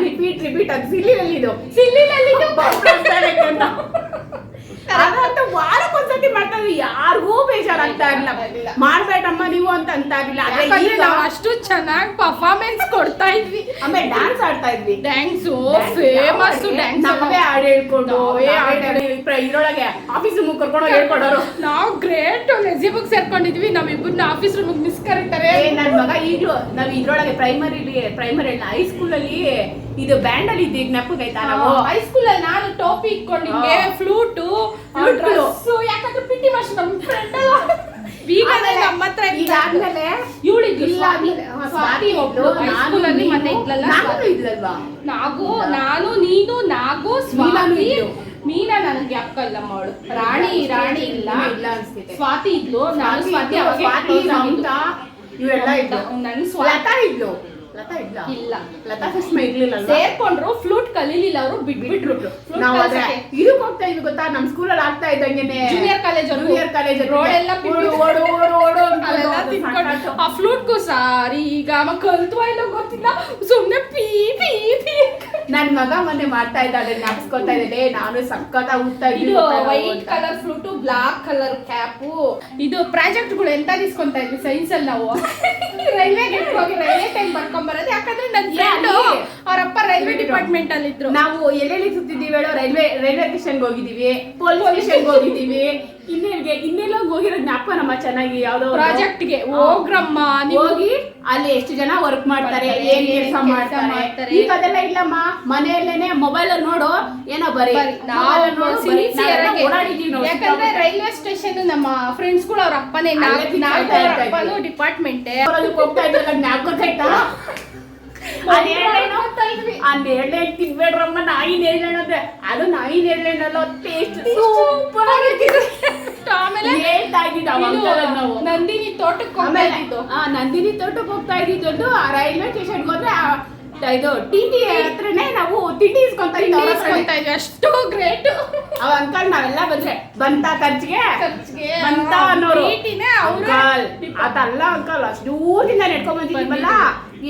ರಿಪೀಟ್ ಅದು ಸಿಲ್ಲಿನಲ್ಲಿ ಸಿಲ್ಲಿನಲ್ಲಿ ಅದಂತ ವಾರಕ್ಕೊಂದ್ಸತಿ ಮಾಡ್ತಾರೆ. ಯಾರಿಗೂ ಬೇಜಾರಾಗ್ತಾ ಇರ್ಲಿಲ್ಲ, ಮಾಡ್ಬೇಡಮ್ಮ ನೀವು ಅಂತ ಅಂತ ಇರ್ಲಿಲ್ಲ. ಯಾಕಂದ್ರೆ ನಾವು ಅಷ್ಟು ಚೆನ್ನಾಗಿ ಪರ್ಫಾರ್ಮೆನ್ಸ್ ಕೊಡ್ತಾ ಇದ್ವಿ. ಆಮೇಲೆ ಡ್ಯಾನ್ಸ್ ಆಡ್ತಾ ಇದ್ವಿ. ಡ್ಯಾನ್ಸ್ ಫೇಮಸ್ ಡ್ಯಾನ್ಸ್ ನಾವೇ ಹಾಡು ಹೇಳ್ಕೊಂಡು ಇದ್ರೊಳಗೆ ಆಫೀಸ್ ಕರ್ಕೊಂಡು ಹೇಳ್ಕೊಡೋರು. ನಾವು ಗ್ರೇಟ್ ನೆಜಿಬುಕ್ ಸೇರ್ಕೊಂಡಿದ್ವಿ. ನಾವಿಬ್ಬರನ್ನ ಆಫೀಸ್ ರೂಮ್ ಮಿಸ್ ಕರೀತಾರೆ. ನನ್ ಮಗ ಈಗ್ಲೂ ನಾವ್ ಇದ್ರೊಳಗೆ ಪ್ರೈಮರಿ ಹೈಸ್ಕೂಲ್ ಅಲ್ಲಿ ಇದು ಬ್ಯಾಂಡ್ ಅಲ್ಲಿ ಇದ್ದೀವಿ, ಜ್ಞಾಪಕೈತಾ? ನಾವು ಹೈಸ್ಕೂಲ್ ಅಲ್ಲಿ ನಾನು ಟೋಪಿ ಇಟ್ಕೊಂಡಿದ್ದೆ, ಫ್ಲೂಟು, ಯಾಕಂದ್ರೆ ಪಿಟಿ ಮಾಸ್ಟರ್ ನಮ್ಮ ಫ್ರೆಂಡ್ ನಮ್ಮ ಹತ್ರ ಇದಾದ್ಮೇಲೆ ನಾನು ನೀನು ನಾಗು ಸ್ವಾತಿ ಮೀನಾ ನನಗೆ ಅಕ್ಕ ಇಲ್ಲ ಮಾಡು, ರಾಣಿ ಇಲ್ಲ ಅನ್ಸುತ್ತೆ, ಸ್ವಾತಿ ಇದ್ಲು, ನಾನು ಸ್ವಾತಿ ಇವೆಲ್ಲ ಇದ್ಲು. ನನ್ ಲತಾ ಇದ್ಲು. ಲತಾ ಇದ್ಲ? ಇಲ್ಲ, ಲತಾ ಸುಷ್ಮಾ ಇರ್ಲಿಲ್ಲ. ಸೇರ್ಕೊಂಡ್ರು, ಫ್ಲೂಟ್ ಕಲೀಲಿಲ್ಲ ಅವರು, ಬಿಟ್ಬಿಟ್ರು. ನಾವು ಅದೇ ಇದಕ್ಕೆ ಹೋಗ್ತಾ ಇದ್ವಿ ಗೊತ್ತಾ, ನಮ್ ಸ್ಕೂಲಲ್ಲಿ ಆಗ್ತಾ ಇದ್ದಂಗೆನೆ ಜೂನಿಯರ್ ಕಾಲೇಜ್ ರೋಡ್ ಎಲ್ಲ ಓಡು ಆ ಫ್ಲೂಟ್ಗೂ ಸಾರಿ ಈಗ ಕಲ್ತ್ವಾ ಇಲ್ಲ ಗೊತ್ತಿಲ್ಲ, ಸುಮ್ನೆ ಪೀ ಪೀ ಪೀ. ನನ್ ಮಗ ಮೊನ್ನೆ ಮಾಡ್ತಾ ಇದ್ದಾಳೆ, ಜ್ಞಾಪಿಸ್ಕೊತಾ ಇದ್ದಾಳೆ. ನಾನು ಸಕ್ಕತ್ತ ಊದ್ತಾ ಇದು white colour flute, black colour cap. ಇದು ಪ್ರಾಜೆಕ್ಟ್ಗಳು ಎಂತ ಇಸ್ಕೊಂತ ಇದ್ವಿ ಸೈನ್ಸ್ ಅಲ್ಲಿ ನಾವು. ರೈಲ್ವೆಗೆ ಹೋಗಿ ರೈಲ್ವೆ ಟೈಮ್ ಬರ್ಕೊಂಬರೋದು, ಯಾಕಂದ್ರೆ ನನ್ನ ಫ್ರೆಂಡ್ ಅವರಪ್ಪ ರೈಲ್ವೆ ಡಿಪಾರ್ಟ್ಮೆಂಟ್ ಅಲ್ಲಿ ಇದ್ರು. ನಾವು ಎಲ್ಲೆಲ್ಲಿ ಸುತ್ತಿದ್ದೀವಿ ಹೇಳೋ, ರೈಲ್ವೆ ಸ್ಟೇಷನ್ಗೆ ಹೋಗಿದೀವಿ, ಪೊಲೀಸ್ ಸ್ಟೇಷನ್ಗೆ ಹೋಗಿದ್ದೀವಿ, ಇನ್ನೆಲ್ಲ ಹೋಗಿರೋದು ಜ್ಞಾಪಕ ನಮ್ಮ ಚೆನ್ನಾಗಿ. ಯಾವ್ದೋ ಪ್ರಾಜೆಕ್ಟ್ಗೆ ಹೋಗ್ರಮ್ಮ ಹೋಗಿ ಅಲ್ಲಿ ಎಷ್ಟು ಜನ ವರ್ಕ್ ಮಾಡ್ತಾರೆ, ಏನ್ ಕೆಲಸ ಮಾಡ್ತಾರೆ. ಈಗ ಅದೆಲ್ಲ ಇಲ್ಲಮ್ಮ, ಮನೆಯಲ್ಲೇನೆ ಮೊಬೈಲ್ ನೋಡು, ಏನೋ ಬರೀ ಯಾಕಂದ್ರೆ ರೈಲ್ವೆ ಸ್ಟೇಷನ್ ನಮ್ಮ ಫ್ರೆಂಡ್ಸ್ ಗಳು ಅವ್ರ ಅಪ್ಪನೇ ಡಿಪಾರ್ಟ್ಮೆಂಟ್ ಹೋಗ್ತಾ ಇದ್ದಲ್ಲ, ಜ್ಞಾಪಕ ಆಯ್ತಾ? ತಿನ್ಬೇಡ್ರಮ್ಮ, ನಾಯಿ ನೇರಳೆ ಅಂದ್ರೆ ಅದು ನಾಯಿ ನೇರಳೆನಲ್ಲ, ಟೇಸ್ಟ್ ಸೂಪರ್ ಆಗಿರ್ತಿತ್ತು. ಆಮೇಲೆ ಹೇಳ್ತಾ ಇದ್ದಿದ್ದು ನಾವು ನಂದಿನಿ ತೋಟಕ್ಕೆ ಹೋಗ್ತಾ ಇದ್ದಿದ್ದು. ರೈಲ್ವೆ ಸ್ಟೇಷನ್ಗೆ ಹೋದ್ರೆ ಇದು ಟಿಟಿ ಹತ್ರನೇ ನಾವು ತಿಂಡಿ ಇಸ್ಕೊಂತ ಇದ್ವಿ. ಅಷ್ಟು ಗ್ರೇಟ್ ಅವ ಅಂಕಲ್. ನಾವೆಲ್ಲ ಬಂದ್ರೆ ಬಂತ ಖರ್ಚಿಗೆ ಬಂತ ಅನ್ನೋರು ಅದಲ್ಲ ಅಂಕಲ್. ಅಷ್ಟು ದೂರದಿಂದ ನೆಡ್ಕೊಂಡ್ ಬಂದಿದ್ದೀವಲ್ಲ,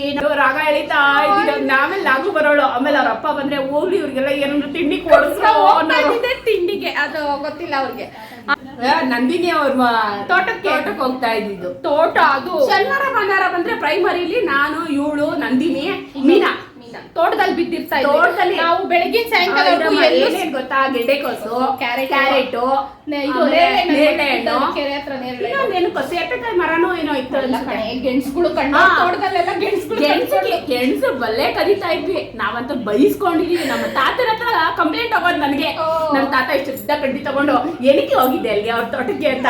ಏನು ರಾಗ ಎಳಿತಾ ಇದ್ದಿದ್ದು. ಆಮೇಲೆ ನಾಗು ಬರೋಳು. ಆಮೇಲೆ ಅವ್ರ ಅಪ್ಪ ಬಂದ್ರೆ ಹೋಗ್ಲಿ ಇವ್ರಿಗೆಲ್ಲ ಏನಾದ್ರು ತಿಂಡಿ ಕೊಡಿಸ್ರೋ ತಿಂಡಿಗೆ, ಅದು ಗೊತ್ತಿಲ್ಲ ಅವ್ರಿಗೆ. ನಂದಿನಿ ಅವ್ರ ತೋಟಕ್ಕೆ ಹೋಗ್ತಾ ಇದ್ದಿದ್ದು. ತೋಟ ಅದು ಶನಿವಾರ ಭಾನುವಾರ ಬಂದ್ರೆ ಪ್ರೈಮರಿಲಿ ನಾನು, ಇವಳು, ನಂದಿನಿ, ಮೀನಾ ತೋಟದಲ್ಲಿ ಬಿದ್ದಿರ್ತಾ ತೋಟದಲ್ಲಿ ನಾವು ಬೆಳಗಿನ ಸಾಯಂಕಾಲ ಗೊತ್ತಾ, ಗೆಡ್ಡೆಕೋಸು, ಕ್ಯಾರೆಟ್, ಕೆರೆ ಹತ್ರ ಸೇಪೆಕಾಯಿ ಮರನೋ ಏನೋ ಇತ್ತು. ಗೆಣಸುಗಳು ತೋಟದಲ್ಲೆಲ್ಲ ಗೆಣಸು ಬಲ್ಲೆ ಕದೀತಾ ಇದ್ವಿ. ನಾವಂತೂ ಬೈಸ್ಕೊಂಡಿದೀವಿ. ನಮ್ಮ ತಾತನ ಹತ್ರ ಕಂಪ್ಲೇಂಟ್ ಹೋಗೋದು ನನಗೆ. ನಮ್ಮ ತಾತ ಇಷ್ಟು ಉದ್ದ ಕಡ್ಡಿ ತಗೊಂಡು ಏನಕ್ಕೆ ಹೋಗಿದ್ದೆ ಅಲ್ಲಿ ಅವ್ರ ತೋಟಕ್ಕೆ ಅಂತ.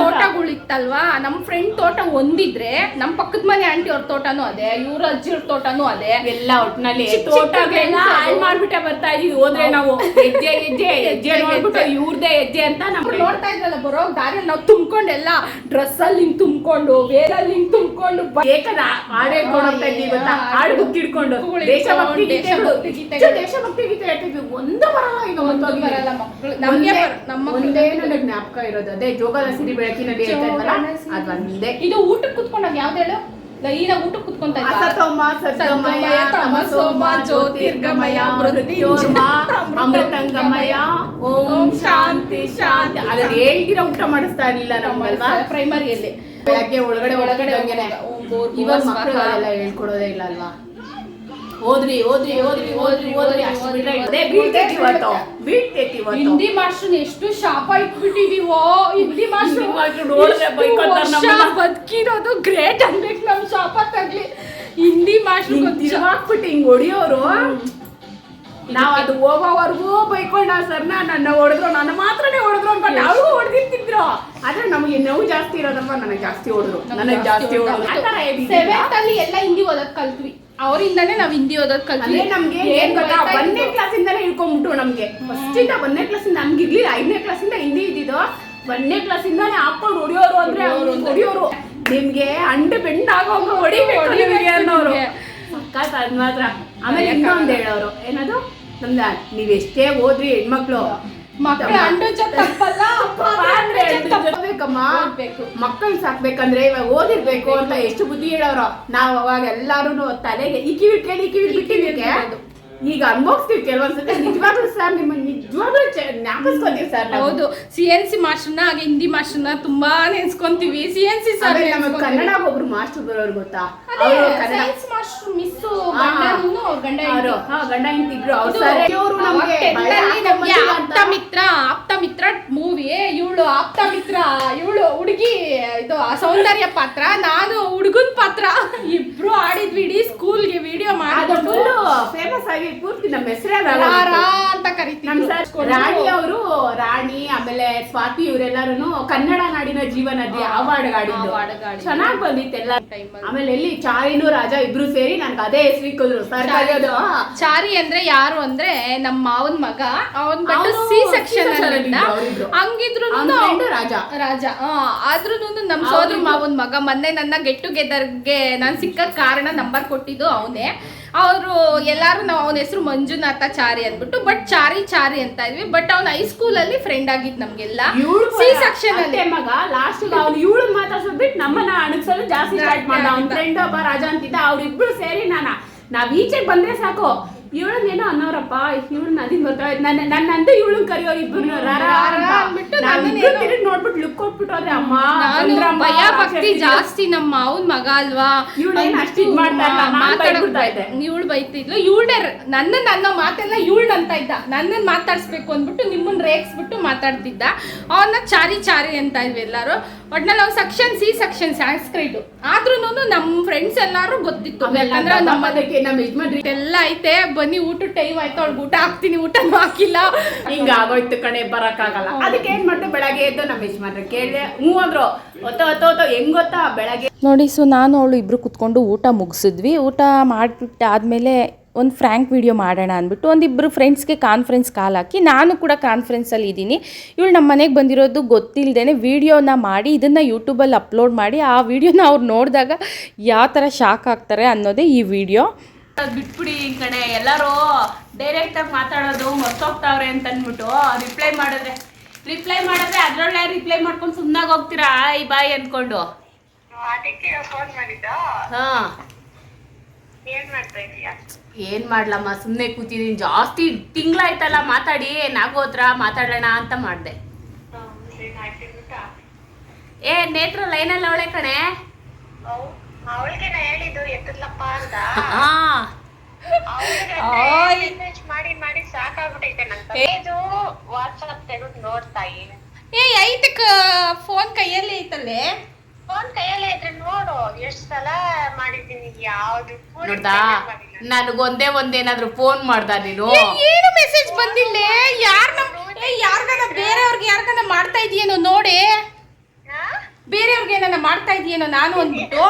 ತೋಟಗಳಿತ್ತಲ್ವಾ, ನಮ್ ಫ್ರೆಂಡ್ ತೋಟ ಒಂದಿದ್ರೆ ನಮ್ ಪಕ್ಕದ ಮನೆ ಆಂಟಿ ಅವ್ರ ತೋಟನೂ ಅದೇ, ಇವ್ರ ಅಜ್ಜಿಯವ್ರ ತೋಟನೂ ಅದೇ. ಎಲ್ಲ ಒಟ್ಟಿನಲ್ಲಿ ತೋಟಗೆಲ್ಲ ಹಾಳು ಮಾಡ್ಬಿಟ್ಟೆ ಬರ್ತಾ ಇದೀವಿ. ಹೋದ್ರೆ ನಾವು ಹೆಜ್ಜೆ ನೋಡ್ಬಿಟ್ಟು ಇವ್ರದೇ ಹೆಜ್ಜೆ ಅಂತ ನಾವು ನೋಡ್ತಾ ಇದ್ರಲ್ಲ, ಬರೋ ದಾರಿಯಲ್ಲಿ ನಾವು ತುಂಬ್ಕೊಂಡೆಲ್ಲ ಡ್ರೆಸ್ ಅಲ್ಲಿ ಹಿಂಗ್ ತುಂಬ್ಕೊಂಡು, ವೇರಲ್ಲಿ ಹಿಂಗ್ ತುಂಬ್ಕೊಂಡು ಬೇಕಾದ ಹಾಡು ಹೇಳ್ಕೊಂಡು ಹೋಗ್ತಾ ಇದ್ದೀವಿ ಗೊತ್ತಾ. ಹಾಡು ಬುಕ್ ಇಟ್ಕೊಂಡು ದೇಶಭಕ್ತಿ ಗೀತೆ ಹೇಳ್ತಿದ್ವಿ. ಒಂದು ಬರಲ್ಲ, ಈಗ ಒಂದೊಂದು ಬರಲ್ಲ ಮಕ್ಕಳು. ಒಂದೇ ನನಗೆ ಜ್ಞಾಪಕ ಇರೋದು ಅದೇ ಜೋಗದ ಸಿರಿ ಬೆಳಕಿನಲ್ಲಿ ಹೇಳ್ತಾ ಇದ್ವಲ್ಲ, ಅದು ಒಂದೇ. ಇದು ಊಟಕ್ಕೆ ಕುತ್ಕೊಂಡಾಗ ಯಾವ್ದು ಹೇಳು, ಈಗ ಊಟಕ್ಕೆ ಕುತ್ಕೊಂತ ಜ್ಯೋತಿರ್ಗಮಯ ಅಮೃತಂಗಮಯ ಓಂ ಶಾಂತಿ ಶಾಂತಿ. ಅದನ್ನ ಹೇಳ್ತಿರೋ ಊಟ ಮಾಡಿಸ್ತಾ ಇರ್ಲಿಲ್ಲ ನಮ್ಮಲ್ವಾ ಪ್ರೈಮರಿಯಲ್ಲಿ. ಬೆಳಗ್ಗೆ ಒಳಗಡೆ ಇವಾಗ ಮಕ್ಕಳು ಅದೆಲ್ಲ ಹೇಳ್ಕೊಡೋದೇ ಇಲ್ಲ ಅಲ್ವಾ. ಓದ್ರಿ ಅಷ್ಟು ಬಿಟ್ರೆ ಬೀಳ್ತೈತಿ. ಹಿಂದಿ ಮಾಸ್ಟರ್ ಎಷ್ಟು ಶಾಪ ಇಟ್ಬಿಟ್ಟಿದೀವೋ. ಹಿಂದಿ ಮಾಸ್ಟರ್ ಬದುಕಿರೋದು ಗ್ರೇಟ್ ಅನ್ಬೇಕು. ನಮ್ ಶಾಪ ತಗ್ಲಿ ಹಿಂದಿ ಮಾಸ್ಟರ್ ಹಾಕ್ಬಿಟ್ಟು ಹಿಂಗ್ ಹೊಡಿಯೋರು. ನಾವ್ ಅದು ಹೋಗೋವರೆಗೂ ಬೈಕೊಂಡ ಸರ್ನ ನನ್ನ ಹೊಡೆದ್ರು, ನನ್ನ ಮಾತ್ರನೇ ಹೊಡೆದ್ರು ಅನ್ಕೊಂಡು ಅವ್ರಿಗೂ ಹೊಡೆದಿರ್ತಿದ್ರು. ಆದ್ರೆ ನಮಗೆ ನೋವು ಜಾಸ್ತಿ ಇರೋದಮ್ಮ, ನನಗೆ ಜಾಸ್ತಿ ಹೊಡೆದ್ರು. ಸೆವೆಂತ್ ಅಲ್ಲಿ ಎಲ್ಲ ಹಿಂದಿ ಓದೋದ್ ಕಲ್ತ್ವಿ, ಅವರಿಂದಾನೇ ನಾವ್ ಹಿಂದಿ ಓದೋದ್ ಕಲ್ತ್ವಿ. ನಮ್ಗೆ ಏನ್ ಗೊತ್ತಾ, 1ನೇ ಕ್ಲಾಸಿಂದಾನೇ ಇಳ್ಕೊಂಡ್ಬಿಟ್ರು ನಮ್ಗೆ. ಫಸ್ಟ್ ಇಂದ 1ನೇ ಕ್ಲಾಸಿಂದ ನಮ್ಗೆ ಇರ್ಲಿಲ್ಲ. 5ನೇ ಕ್ಲಾಸಿಂದ ಹಿಂದಿ ಇದ್ದಿದ್ದು. 1ನೇ ಕ್ಲಾಸಿಂದಾನೇ ಹಾಕೊಂಡು ಹೊಡಿಯೋರು ಅಂದ್ರೆ ಹೊಡಿಯೋರು. ನಿಮ್ಗೆ ಅಂಡು ಬೆಂಡಾಗೋಂಗ ಹೊಡಿಬೇಕು ನಿಮಗೆ ಅನ್ನೋರು ಸಕ್ಕತ್. ಅದ್ ಮಾತ್ರ. ಆಮೇಲೆ ಇನ್ನೊಂದು ಹೇಳೋರು, ಏನದು ನಮ್ದ, ನೀವ್ ಎಷ್ಟೇ ಓದ್ರಿ ಹೆಣ್ಮಕ್ಳು ಮಕ್ಕಳನ್ನ ಸಾಕ್ಬೇಕಂದ್ರೆ ಇವಾಗ ಓದಿರ್ಬೇಕು ಅಂತ ಎಷ್ಟು ಬುದ್ಧಿ ಹೇಳೋರು. ನಾವ್ ಅವಾಗ ಎಲ್ಲಾರು ತಲೆಗೆ ಈ ಕಿವಿ ಬಿಟ್ಟಿವಿ. ಈಗ ಅನ್ಭವಿಸ್ತೀವಿ ಕೆಲವೊಂದ್ಸತಿ. ನಿಜವಾಗ್ಲೂ ಸರ್, ನಿಮ್ಮ ನಿಜವಾಗ್ಲೂ ಜ್ಞಾಪಿಸ್ಕೊತೀವಿ ಸರ್ ನಾವು. ಹೌದು, CNC ಮಾಸ್ಟರ್ನ ಹಾಗೆ ಹಿಂದಿ ಮಾಸ್ಟರ್ನ ತುಂಬಾ ನೆನ್ಸ್ಕೊಂತೀವಿ. CNC ಸರ್ ಆಮೇಲೆ ನಮಗೆ ಕನ್ನಡ ಒಬ್ರು ಮಾಸ್ಟರ್ ಬರೋರು ಗೊತ್ತಾ, ಅವರು ಕನ್ನಡ ಸೈನ್ಸ್ ಮಾಸ್ಟರ್ ಮಿಸ್ ಗಂಡ ಗಂಡ ಹೆಂಡತಿದ್ರು ಅವ್ರು ಸರ್ ಇವರು ನಮಗೆ ನಮ್ಗೆ ಆಪ್ತ ಮಿತ್ರ ಮೂವಿ. ಇವಳು ಆಪ್ತ ಮಿತ್ರ, ಇವಳು ಹುಡುಗಿ ಇದು ಸೌಂದರ್ಯ ಪಾತ್ರ, ನಾನು ಹುಡುಗನ್ ಪಾತ್ರ, ಇಬ್ರು ಆಡಿದ್ವಿ. ಇಡೀ ಸ್ಕೂಲ್ಗೆ ವಿಡಿಯೋ ಮಾಡಿ ಫೇಮಸ್ ಆಗಿ ಪೂರ್ತಿ ನಮ್ಮ ಹೆಸರೇ ಅಂತ ಕರಿತೀವಿ. ರಾಣಿ ಅವರು, ರಾಣಿ ಆಮೇಲೆ ಸ್ವಾತಿ ಇವರೆಲ್ಲರೂ ಕನ್ನಡ ನಾಡಿನ ಜೀವನದಿ ಅವಾರ್ಡ್ ಗಾಡಿದ್ದು ಚೆನ್ನಾಗಿ ಬಂದಿತ್ತೆಲ್ಲ. ಆಮೇಲೆ ಎಲ್ಲಿ ಚಾರಿನೂ ರಾಜ ಇಬ್ರು ಸೇರಿ ನನ್ಗೆ ಅದೇ ಹೆಸರಿಕ್ಕಿದ್ರು ಸರ್. ಚಾರಿ ಅಂದ್ರೆ ಯಾರು ಅಂದ್ರೆ ನಮ್ಮ ಮಾವನ್ ಮಗ, ಅವನ್ ಬಂದು ಸಿ ಸೆಕ್ಷನ್ ಹಂಗಿದ್ರು ರಾಜ ಆದ್ರೂ ನಮ್ ಸೋದರ ಮಾವನ್ ಮಗ. ಮೊನ್ನೆ ನನ್ನ ಗೆಟ್ ಟುಗೆದರ್ಗೆ ನಾನು ಸಿಕ್ಕ ಕಾರಣ ನಂಬರ್ ಕೊಟ್ಟಿದ್ದು ಅವನೇ. ಅವರು ಎಲ್ಲಾರು ನಾವು ಅವನ ಹೆಸರು ಮಂಜುನಾಥ ಚಾರಿ ಅಂದ್ಬಿಟ್ಟು, ಬಟ್ ಚಾರಿ ಅಂತ ಇದ್ವಿ. ಬಟ್ ಅವ್ನ ಹೈಸ್ಕೂಲ್ ಅಲ್ಲಿ ಫ್ರೆಂಡ್ ಆಗಿದ್ ನಮ್ಗೆಲ್ಲ. ಸಿ ಸೆಕ್ಷನ್ ಅಲ್ಲಿ ಮಗ ಲಾಸ್ಟ್ ಅವ್ನು ಇವಳು ಮಾತಾಡ್ಸೋದ್ ಬಿಟ್ಟು ನಮ್ಮನ್ನ ಅಣಗ್ಸಲು ಜಾಸ್ತಿ ಸ್ಟಾರ್ಟ್ ಮಾಡ್ದ. ಅವ್ನ ಫ್ರೆಂಡ್ ಒಬ್ಬ ರಾಜ ಅಂತಿದ್ದ, ಅವ್ರಿಬ್ರು ಸೇರಿ ನಾವ್ ಈಚೆಗೆ ಬಂದ್ರೆ ಸಾಕು ಇವಳನ್ನೇನೋ ಅನ್ನೋರಪ್ಪ, ಇವಳನ್ನ ಅದಿನ್ ಬರ್ತಾವ ನನ್ನಂತೂ ಇವಳು ಕರಿಯೋರು ಇಬ್ರು ತಿರುಗಿ ನೋಡ್ಬಿಟ್ಟು ಲುಕ್ ಕೊಟ್ಬಿಟ್ಟು ಹೋದ್ರೆ ಅಮ್ಮ ಭಯ ಭಕ್ತಿ ಜಾಸ್ತಿ. ನಮ್ಮ ಮಾವನ್ ಮಗ ಅಲ್ವಾ, ಇವಳು ಬೈತಿದ್ಲು. ಇವಳೇ ನನ್ನ ಮಾತೆಲ್ಲ ಇವಳು ಅಂತ ಇದ್ದ, ನನ್ನನ್ ಮಾತಾಡ್ಸ್ಬೇಕು ಅಂದ್ಬಿಟ್ಟು ನಿಮ್ಮನ್ನ ರೇಗಿಸ್ಬಿಟ್ಟು ಮಾತಾಡ್ತಿದ್ದ. ಅವನ್ನ ಚಾರಿ ಅಂತ ಇದ್ವಿ ಎಲ್ಲಾರು. ಒಟ್ನಲ್ಲಿ ನಾವು ಸೆಕ್ಷನ್ ಸಿ ಸೆಕ್ಷನ್ ಸಂಸ್ಕೃತ. ಆದ್ರೂ ನಮ್ ಫ್ರೆಂಡ್ಸ್ ಎಲ್ಲಾರು ಗೊತ್ತಿತ್ತು, ಯಾಕಂದ್ರೆ ನಮ್ಮ ಯಜಮಾನ್ರಿ ಎಲ್ಲ ಐತೆ, ಬನ್ನಿ ಊಟ ಟೈಮ್ ಆಯ್ತು, ಅವ್ಳಿಗೆ ಊಟ ಹಾಕ್ತೀನಿ, ಊಟನೂ ಹಾಕಿಲ್ಲ, ಹಿಂಗ ಆಗೋಯ್ತು ಕಣೆ, ಬರಕ್ಕಾಗಲ್ಲ. ಅದಕ್ಕೆ ಏನ್ ಮಾಡ್ದೆ, ಬೆಳಗ್ಗೆ ಎದ್ದು ನಮ್ಮ ಯಜಮಾನ್ರೆ ಕೇಳಿದೆ, ಹ್ಞೂ ಅಂದ್ರು. ಹೊತ್ತ ಹೆಂಗ್ ಗೊತ್ತಾ, ಬೆಳಗ್ಗೆ ನೋಡಿ. ಸೊ ನಾನು ಅವಳು ಇಬ್ಬರು ಕುತ್ಕೊಂಡು ಊಟ ಮುಗಿಸಿದ್ವಿ. ಊಟ ಮಾಡಿಬಿಟ್ಟಾದ್ಮೇಲೆ ಒಂದು ಫ್ರ್ಯಾಂಕ್ ವಿಡಿಯೋ ಮಾಡೋಣ ಅಂದ್ಬಿಟ್ಟು ಒಂದಿಬ್ಬರು ಫ್ರೆಂಡ್ಸ್ಗೆ ಕಾನ್ಫರೆನ್ಸ್ ಕಾಲ್ ಹಾಕಿ, ನಾನು ಕೂಡ ಕಾನ್ಫರೆನ್ಸಲ್ಲಿ ಇದ್ದೀನಿ. ಇವಳು ನಮ್ಮ ಮನೆಗೆ ಬಂದಿರೋದು ಗೊತ್ತಿಲ್ಲದೇ ವೀಡಿಯೋನ ಮಾಡಿ ಇದನ್ನು ಯೂಟ್ಯೂಬಲ್ಲಿ ಅಪ್ಲೋಡ್ ಮಾಡಿ, ಆ ವಿಡಿಯೋನ ಅವ್ರು ನೋಡಿದಾಗ ಯಾವ ಥರ ಶಾಕ್ ಆಗ್ತಾರೆ ಅನ್ನೋದೇ ಈ ವಿಡಿಯೋ. ಬಿಟ್ಬಿಡಿ ಈ ಕಡೆ ಎಲ್ಲರೂ ಡೈರೆಕ್ಟ್ ಆಗಿ ಮಾತಾಡೋದು ಮರ್ತೋಗ್ತಾವ್ರೆ ಅಂತ ಅಂದ್ಬಿಟ್ಟು ರಿಪ್ಲೈ ಮಾಡಿದ್ರೆ ಅದ್ರೊಳ್ಳೆ ರಿಪ್ಲೈ ಮಾಡ್ಕೊಂಡು ಸುಮ್ಮನಾಗಿ ಹೋಗ್ತೀರಾ ಈ ಬಾಯಿ ಅನ್ಕೊಂಡು. ಅದಕ್ಕೆ ಫೋನ್ ಮಾಡಿದ್ದ. ಹಾ, ಏನ್ ಮಾಡ್ತಾ ಇದೀಯಾ? ಏನ್ ಮಾಡ್ಲಮ್ಮ, ಸುಮ್ಮನೆ ಕೂತಿದೀನಿ. ಜಾಸ್ತಿ ತಿಂಗಳಾಯ್ತಲ್ಲ ಮಾತಾಡಿ, ನಾಗೋತ್ರ ಮಾತಾಡೋಣ ಅಂತ ಮಾಡ್ದೆ. ಏ ನೇತ್ರ ಲೈನಲ್ಲಿ ಅವಳೆ ಕಣೆ. ಅವಳಿಗೆ ನಾ ಹೇಳಿದ್ದು ಎತ್ತಲಪ್ಪ ಅಂತ. ಮಾಡಿ ಸಾಕಾಗ್ಬಿಟ್ಟೈತೆ ನಂಗೆ. ಇದು ವಾಟ್ಸ್ಆಪ್ ತೆಗೆದು ನೋಡ್ತಾಯಿ. ಐತಕ್ಕ ಫೋನ್ ಕೈಯಲ್ಲಿ ಐತಲ್ಲೇ. ಫೋನ್ ಕೈಯಲ್ಲೇ ಇದ್ರೆ ನೋಡು, ಎಷ್ಟ್ ಸಲ ಮಾಡಿದ್ದೀನಿ. ಯಾವ್ದು ನೋಡ್ದಾ, ನನಗೊಂದೇ ಒಂದೇನಾದ್ರು ಫೋನ್ ಮಾಡ್ದ ನೀನು? ಏನು ಮೆಸೇಜ್ ಬಂದಿಲ್ಲ. ಯಾರ್ಗಾನ ಬೇರೆಯವ್ರಿಗೆ ಯಾರ್ಗಾನ ಮಾಡ್ತಾ ಇದೀಯೇನೋ ನೋಡಿ, ಬೇರೆಯವ್ರಿಗೆ ಏನಾನ ಮಾಡ್ತಾ ಇದೀಯೇನೋ ನಾನು ಅಂದ್ಬಿಟ್ಟು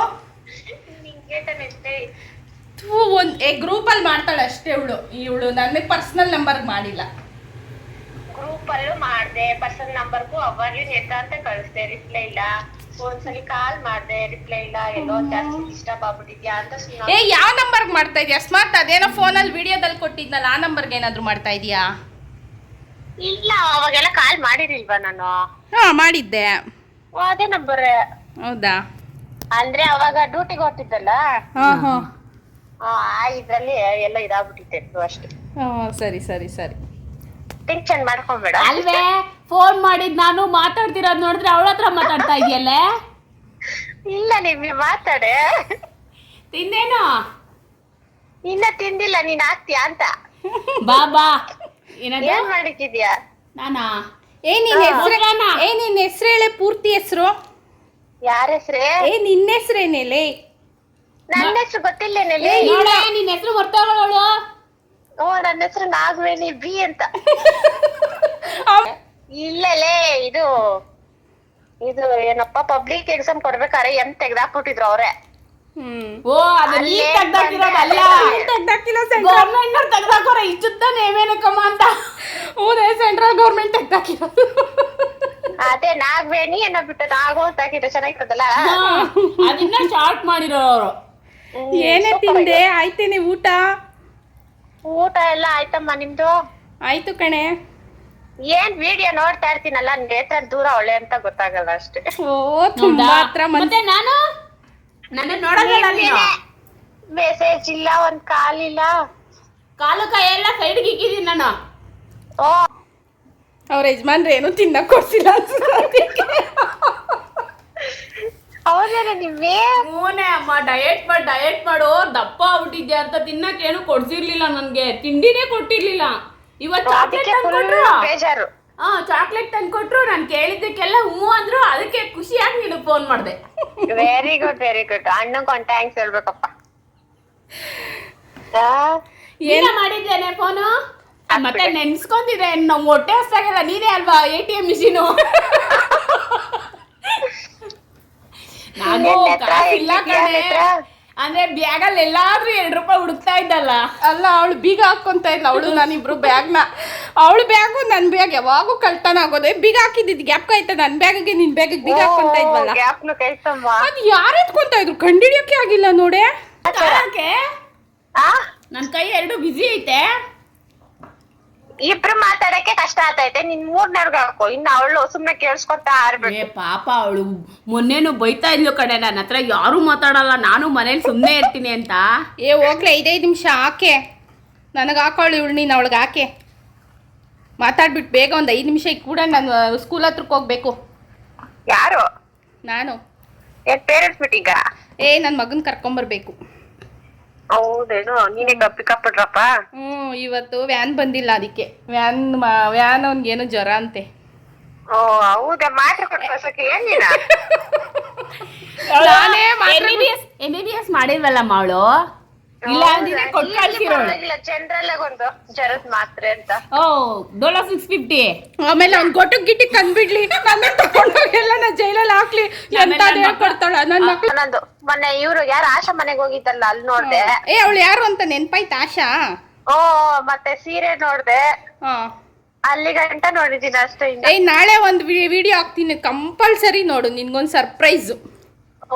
ಗ್ರೂಪಲ್ಲಿ ಮಾಡ್ತಾಳೆ ಅಷ್ಟೇ. ಇವಳು ನನಗೆ ಪರ್ಸನಲ್ ನಂಬರ್ ಮಾಡಿಲ್ಲ. ಗ್ರೂಪ್ ಅಲ್ಲೂ ಮಾಡ್ದೆ, ಪರ್ಸನಲ್ ನಂಬರ್ಗೂ ಅವಾಗ್ಲೂ ನೆಟ್ಟ ಅಂತ ಕಳಿಸ್ದೆ, ರಿಪ್ಲೈ ಇಲ್ಲ. ಒಂದ್ಸಲಿ ಕಾಲ್ ಮಾಡ್ದೆ, ರಿಪ್ಲೈ ಇಲ್ಲ. ಎಲ್ಲೋ ಜಾಸ್ತಿ ಡಿಸ್ಟರ್ಬ್ ಆಗ್ಬಿಟ್ಟಿದ್ಯಾ ಅಂತ. ಯಾವ ನಂಬರ್ಗೆ ಮಾಡ್ತಾ ಇದೀಯ? ಸ್ಮಾರ್ಟ್ ಅದೇನೋ ಫೋನಲ್ಲಿ ವಿಡಿಯೋದಲ್ಲಿ ಕೊಟ್ಟಿದ್ನಲ್ಲ, ಆ ನಂಬರ್ಗೆ ಏನಾದ್ರು ಮಾಡ್ತಾ ಇದೀಯಾ? ಇಲ್ಲ, ಅವಾಗೆಲ್ಲ ಕಾಲ್ ಮಾಡಿರ್ಲಿಲ್ವಾ ನಾನು? ಹಾ, ಮಾಡಿದ್ದೆ. ಅದೇ ನಂಬರ್. ಹೌದಾ? ಅಂದ್ರೆ ಅವಾಗ ಡ್ಯೂಟಿಗೆ ಹೋಗ್ತಿದ್ದಲ್ಲ, ಇದ್ರಲ್ಲಿ ಎಲ್ಲ ಇದಾಗ್ಬಿಟ್ಟಿತ್ತು ಅಷ್ಟೇ. ಸರಿ. ಟೆನ್ಷನ್ ಮಾಡ್ಕೊಂಬೇಡ. ಅಲ್ವೇ ಫೋನ್ ಮಾಡಿದ್ ನಾನು ಮಾತಾಡ್ತಿರೋದ್ ನೋಡಿದ್ರೆ ಅವಳ ಹತ್ರ ಮಾತಾಡ್ತಾ ಇದೆಯಲ್ಲೇ. ಇಲ್ಲ, ನಿಮ್ಗೆ ಮಾತಾಡೆ. ತಿಂದೇನು? ಇನ್ನ ತಿಂದಿಲ್ಲ, ನೀನ್ ಆಗ್ತೀಯಾ ಅಂತ. ಬಾ ಏನ್ ಮಾಡಿದ್ಯಾ? ನಾನಾ? ನಿನ್ ಹೆಸರು ಹೇಳೆ, ಪೂರ್ತಿ ಹೆಸರು. ಯಾರ ಹೆಸ್ರೇ? ನಿನ್ನ ಹೆಸರೇನೇಲೆ? ನನ್ನ ಹೆಸರು ಗೊತ್ತಿಲ್ಲೇನೇಲೆ? ನಿನ್ ಹೆಸರು ಗೊತ್ತಾಗೋಳು. ನನ್ನ ಹೆಸರು ನಾಗವೇಣಿ ಬಿ ಅಂತ. ಇಲ್ಲಲೇ, ಇದು ಏನಪ್ಪ, ಪಬ್ಲಿಕ್ ಎಕ್ಸಾಮ್ ಕೊಡ್ಬೇಕಾರೆ ತೆಗ್ದಾಕ್ಬಿಟ್ಟಿದ್ರು ಅವ್ರೆ. ಸೆಂಟ್ರಲ್ ಗೌರ್ಮೆಂಟ್ ತೆಗ್ದಾಕಿರೋದು. ಅದೇ ನಾಗವೇಣಿ ಏನೋ ಬಿಟ್ಟು ನಾಗೋ ಹಾಕಿದ್ರೆ ಚೆನ್ನಾಗಿರ್ತದಲ್ಲ, ಅದನ್ನ ಶಾರ್ಟ್ ಮಾಡಿರೋರು. ಏನೇ ತಿಂದೆ? ಆಯ್ತೇನೆ ಊಟ? ಊಟ ಎಲ್ಲ ಆಯ್ತಮ್ಮ, ನಿಮ್ದು? ಆಯ್ತು ಕಣೆ. ಏನ್ ವಿಡಿಯೋ ನೋಡ್ತಾ ಇರ್ತೀನಲ್ಲ, ನೇತ್ರ ದೂರ ಒಳ್ಳೆ ಅಂತ ಗೊತ್ತಾಗಲ್ಲ ಅಷ್ಟೇ. ತುಂಬಾ ಹತ್ರ. ಮತ್ತೆ ನಾನು ನನ್ನ ನೋಡೋದಿಲ್ಲ ನೀನು. ಮೆಸೇಜ್ ಇಲ್ಲ, ಒಂದ್ ಕಾಲ್ ಇಲ್ಲ. ಕಾಲು ಕೈ ಎಲ್ಲ ಸೈಡ್ಗೆ ಇಕ್ಕಿದೀನಿ ನಾನು. ಓ ಅವ್ರ ಯಜಮಾನ್ರು ಏನು ತಿನ್ನಕ್ ಕೊಡ್ಸಿಲ್ಲ ಅನ್ಸುತ್ತೆ. ಹೌದೇನ ನಿಮ್ಮೇ ಹೂನೇ ಅಮ್ಮ, ಡಯಟ್ ಮಾಡು ದಪ್ಪ ಆಗ್ಬಿಟ್ಟಿದ್ಯಾ ಅಂತ ತಿನ್ನಕ್ಕೇನು ಕೊಡ್ಸಿರ್ಲಿಲ್ಲ ನನ್ಗೆ, ತಿಂಡಿನೇ ಕೊಟ್ಟಿರ್ಲಿಲ್ಲ. ಇವತ್ತು ಚಾಕ್ಲೇಟ್ ತಂದ್ಕೊಟ್ರು, ಬೇಜಾರು. ಚಾಕ್ಲೇಟ್ ತಂದ್ಕೊಟ್ರು, ನಾನು ಕೇಳಿದ್ದಕ್ಕೆಲ್ಲ ಹ್ಞೂ ಅಂದ್ರು. ಅದಕ್ಕೆ ಖುಷಿಯಾಗಿ ನಿನಗೆ ಫೋನ್ ಮಾಡಿದೆ. ವೆರಿ ಗುಡ್ ಅಣ್ಣಂಗ್ ಒಂದು ಥ್ಯಾಂಕ್ಸ್ ಹೇಳ್ಬೇಕಪ್ಪ. ಏನ ಮಾಡಿದ್ದೇನೆ ಫೋನು ಮತ್ತೆ ನೆನ್ಸ್ಕೊಂತಿದೆ. ನಮ್ ಹೊಟ್ಟೆ ಹೊಸಾಗೆಲ್ಲ ನೀನೇ ಅಲ್ವಾ ATM ಮಿಷಿನು. ನಾನು ಕಾಸಿಲ್ಲ ಕಣೆ, ಅಂದ್ರೆ ಬ್ಯಾಗಲ್ಲಿ ಎಲ್ಲಾದ್ರೂ 2 ರೂಪಾಯಿ ಹುಡುಕ್ತಾ ಇದ್ದಲ್ಲ. ಅಲ್ಲ, ಅವಳು ಬೀಗ ಹಾಕೊಂತ ಇಲ್ಲ. ಅವಳು ನಾನಿಬ್ರು ಬ್ಯಾಗ್ನ, ಅವಳು ಬ್ಯಾಗು ನನ್ನ ಬ್ಯಾಗ್ ಯಾವಾಗೂ ಕಳ್ತನ ಆಗೋದೆ. ಬೀಗ ಹಾಕಿದ್ದು ಗ್ಯಾಪ್ ಆಯ್ತಾ ನನ್ನ ಬ್ಯಾಗಿಗೆ ನಿನ್ ಬ್ಯಾಗಿಗೆ ಬೀಗ ಹಾಕೊಂತ ಇದ್ವಲ್ಲ, ಗ್ಯಾಪ್ನು ಕೈತಮ್ಮ. ಅದು ಯಾರು ಎತ್ಕೊಂತ ಇದ್ರು ಕಂಡಿಡಿಯೋಕೆ ಆಗಿಲ್ಲ ನೋಡೆ. ಯಾಕೆ ನನ್ ಕೈ 2 ಬಿಸಿ ಐತೆ. ಇಬ್ರು ಮಾತಾಡಕ್ಕೆ ಕಷ್ಟ ಆಗ್ತೈತೆ. ನಿನ್ 3 ಹಾಕೋ. ಇನ್ನು ಅವಳು ಸುಮ್ನೆ ಕೇಳಿಸ್ಕೊತಾ ಆರ್ಬೇಕು. ಪಾಪ ಅವಳು ಮೊನ್ನೆನು ಬೈತಾ ಇದ್ಲು ಕಡೆ, ನನ್ನ ಹತ್ರ ಯಾರು ಮಾತಾಡಲ್ಲ, ನಾನು ಮನೇಲಿ ಸುಮ್ಮನೆ ಇರ್ತೀನಿ ಅಂತ. ಹೋಗ್ಲೆ 5 ನಿಮಿಷ ಹಾಕೆ, ನನಗೆ ಹಾಕೊಳ್ಳಿ ಇವಳು, ನೀನು ಅವಳಿಗೆ ಹಾಕೆ ಮಾತಾಡ್ಬಿಟ್ಟು ಬೇಗ ಒಂದು 5 ನಿಮಿಷ ಕೂಡ ನಾನು ಸ್ಕೂಲ್ ಹತ್ರಕ್ಕೆ ಹೋಗ್ಬೇಕು. ಯಾರು? ನಾನು ಪೇರೆಂಟ್ಸ್ ಮೀಟಿಂಗ? ನನ್ನ ಮಗನ್ ಕರ್ಕೊಂಬರ್ಬೇಕು. ಹೌದೇನು? ನೀನೇ ಪಿಕಪ್. ಇವತ್ತು ವ್ಯಾನ್ ಬಂದಿಲ್ಲ, ಅದಕ್ಕೆ ವ್ಯಾನ್ ಅವ್ನಿಗೇನೋ ಜ್ವರ ಅಂತೆ. ಓ ಹೌದಾ? ಮಾತ್ರ ಕೊಡ್ಸಕ್ಕೆ ಏನಿಲ್ಲ. MBBS ಮಾಡಿಲ್ವಲ್ಲಮ್ಮ ಅವಳು, ಇಲ್ಲ ಅಂದ್ರೆ ಕೊಟ್ಟು ಕಳ್ಸಿರೋಳು. ಜನರಲ್ ಆಗಿ ಒಂದು ಜ್ವರದ ಮಾತ್ರೆ ಅಂತ. ಓ ಡೋಲೋ 650. ಆಮೇಲೆ ಅವ್ನ್ ಗೊಟ್ಟಕ್ ಗಿಟ್ಟಿಕ್ ಕಂಡ್ಬಿಡ್ಲಿ, ನನ್ನ ತಗೊಂಡೋಗೆಲ್ಲ ನಾ ಜೈಲಲ್ಲಿ ಹಾಕ್ಲಿ ಎಂತ ಹೇಳ್ಕೊಡ್ತಾಳ ನನ್ನ ಮಕ್ಳು. ನಂದು ಮೊನ್ನೆ ಇವ್ರು ಯಾರು ಆಶಾ ಮನೆಗೆ ಹೋಗಿದ್ದಲ್ಲ, ಅಲ್ಲಿ ನೋಡ್ದೆ. ಅವಳು ಯಾರು ಅಂತ ನೆನ್ಪಾಯ್ತು ಆಶಾ. ಓ ಮತ್ತೆ ಸೀರೆ ನೋಡ್ದೆ, ಹಾ ಅಲ್ಲಿ ಗಂಟ ನೋಡಿದೀನಿ ಅಷ್ಟೇ. ನಾಳೆ ಒಂದು ವಿಡಿಯೋ ಹಾಕ್ತೀನಿ, ಕಂಪಲ್ಸರಿ ನೋಡು, ನಿನ್ಗೊಂದು ಸರ್ಪ್ರೈಸ್.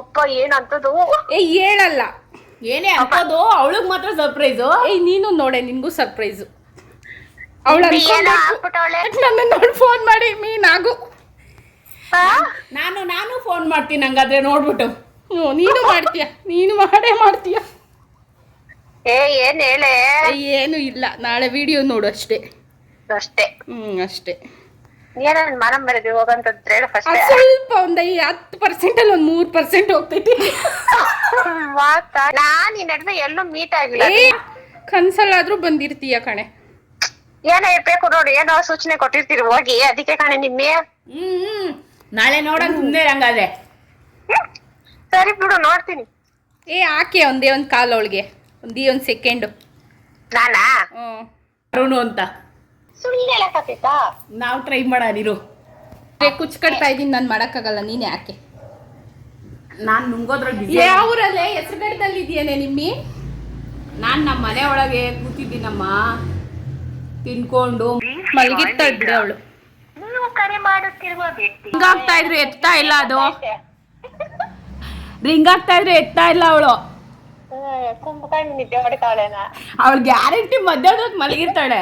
ಅಪ್ಪ ಏನಂತದು? ಹೇಳಲ್ಲ. ಏನೇ ಅನ್ಕೋದು, ಅವಳಿಗೆ ಮಾತ್ರ ಸರ್ಪ್ರೈಸು. ನೀನು ನೋಡೆ, ನಿನ್ಗೂ ಸರ್ಪ್ರೈಸು. ಅವಳು ಹಾಕ್ಬಿಟ್ಟವಳೆ. ನನ್ನ ನೋಡಿ ಫೋನ್ ಮಾಡಿ ಮೀನಾಗು. ನಾನು ಫೋನ್ ಮಾಡ್ತೀನಿ ಹಂಗಾದ್ರೆ ನೋಡ್ಬಿಟ್ಟು. ನೀನು ಮಾಡ್ತೀಯ, ನೀನು ಮಾಡ್ತೀಯ. ಏನ್ ಹೇಳೆ? ಏನು ಇಲ್ಲ, ನಾಳೆ ವಿಡಿಯೋ ನೋಡು ಅಷ್ಟೇ. ಅಷ್ಟೇ ಅಷ್ಟೇ. ಏನ್ ಮನ ಮರದಿ ಹೋಗಂತಂದ್ರೆ ಫಸ್ಟ್ ಸ್ವಲ್ಪ ಒಂದು 10% ಅಲ್ಲಿ 3% ಹೋಗ್ತೈತಿ. ನಾನ್ ಈ ನಡುವೆ ಎಲ್ಲೂ ಮೀಟ್ ಆಗಿಲ್ಲ. ಕನ್ಸಲ್ಲಾದ್ರೂ ಬಂದಿರ್ತೀಯ ಕಣೆ. ಏನೋ ಇರ್ಬೇಕು ನೋಡಿ, ಏನೋ ಸೂಚನೆ ಕೊಟ್ಟಿರ್ತೀರಿ ಹೋಗಿ, ಅದಕ್ಕೆ ಕಣೆ ನಿಮ್ಮೆ. ನಾಳೆ ನೋಡಂಗ್ ಸುಮ್ನೆ ಹಂಗಾದ್ರೆ. ಸರಿ ಬಿಡು, ನೋಡ್ತೀನಿ. ಆಕೆ ಒಂದೇ ಒಂದು ಕಾಲ್ ಅವಳಿಗೆ, ಒಂದು ಸೆಕೆಂಡು. ನಾನಾ ಅರುಣು ಅಂತ ಸುಳ್ಳು ಹೇಳಕ್ಕಾಗ್ತೈತಾ? ನಾವು ಟ್ರೈ ಮಾಡೋದಿರು. ಕುಚ್ಕಡ್ತಾ ಇದ್ದೀನಿ, ನಾನು ಮಾಡೋಕ್ಕಾಗಲ್ಲ, ನೀನು ಯಾಕೆ? ನಾನು ನುಂಗೋದ್ರಲ್ಲಿ ಯಾವ ಊರಲ್ಲೇ ಹೆಸರುಗಡದಲ್ಲಿ ಇದೆಯೇನೆ ನಿಮ್ಮಿ? ನಾನು ನಮ್ಮ ಮನೆ ಒಳಗೆ ಕೂತಿದ್ದೀನಮ್ಮ, ತಿನ್ಕೊಂಡು ಮಲಗಿರ್ತಾಳೆ ಬಿಡು ಅವಳು. ನೀವು ಕರೆ ಮಾಡುತ್ತಿರುವ ವ್ಯಕ್ತಿ ರಿಂಗ್ ಆಗ್ತಾ ಇದ್ರು ಎತ್ತಾ ಇಲ್ಲ, ಅದು ರಿಂಗ್ ಆಗ್ತಾ ಇದ್ರು ಎತ್ತಾ ಇಲ್ಲ ಅವಳು. ಕುಂಭಕರ್ಣ ನಿದ್ದೆ ಹೊಡಿತಾವಳೆನ? ಅವಳು ಗ್ಯಾರಂಟಿ ಮಧ್ಯಾಹ್ನಕ್ಕೆ ಮಲಗಿರ್ತಾಳೆ.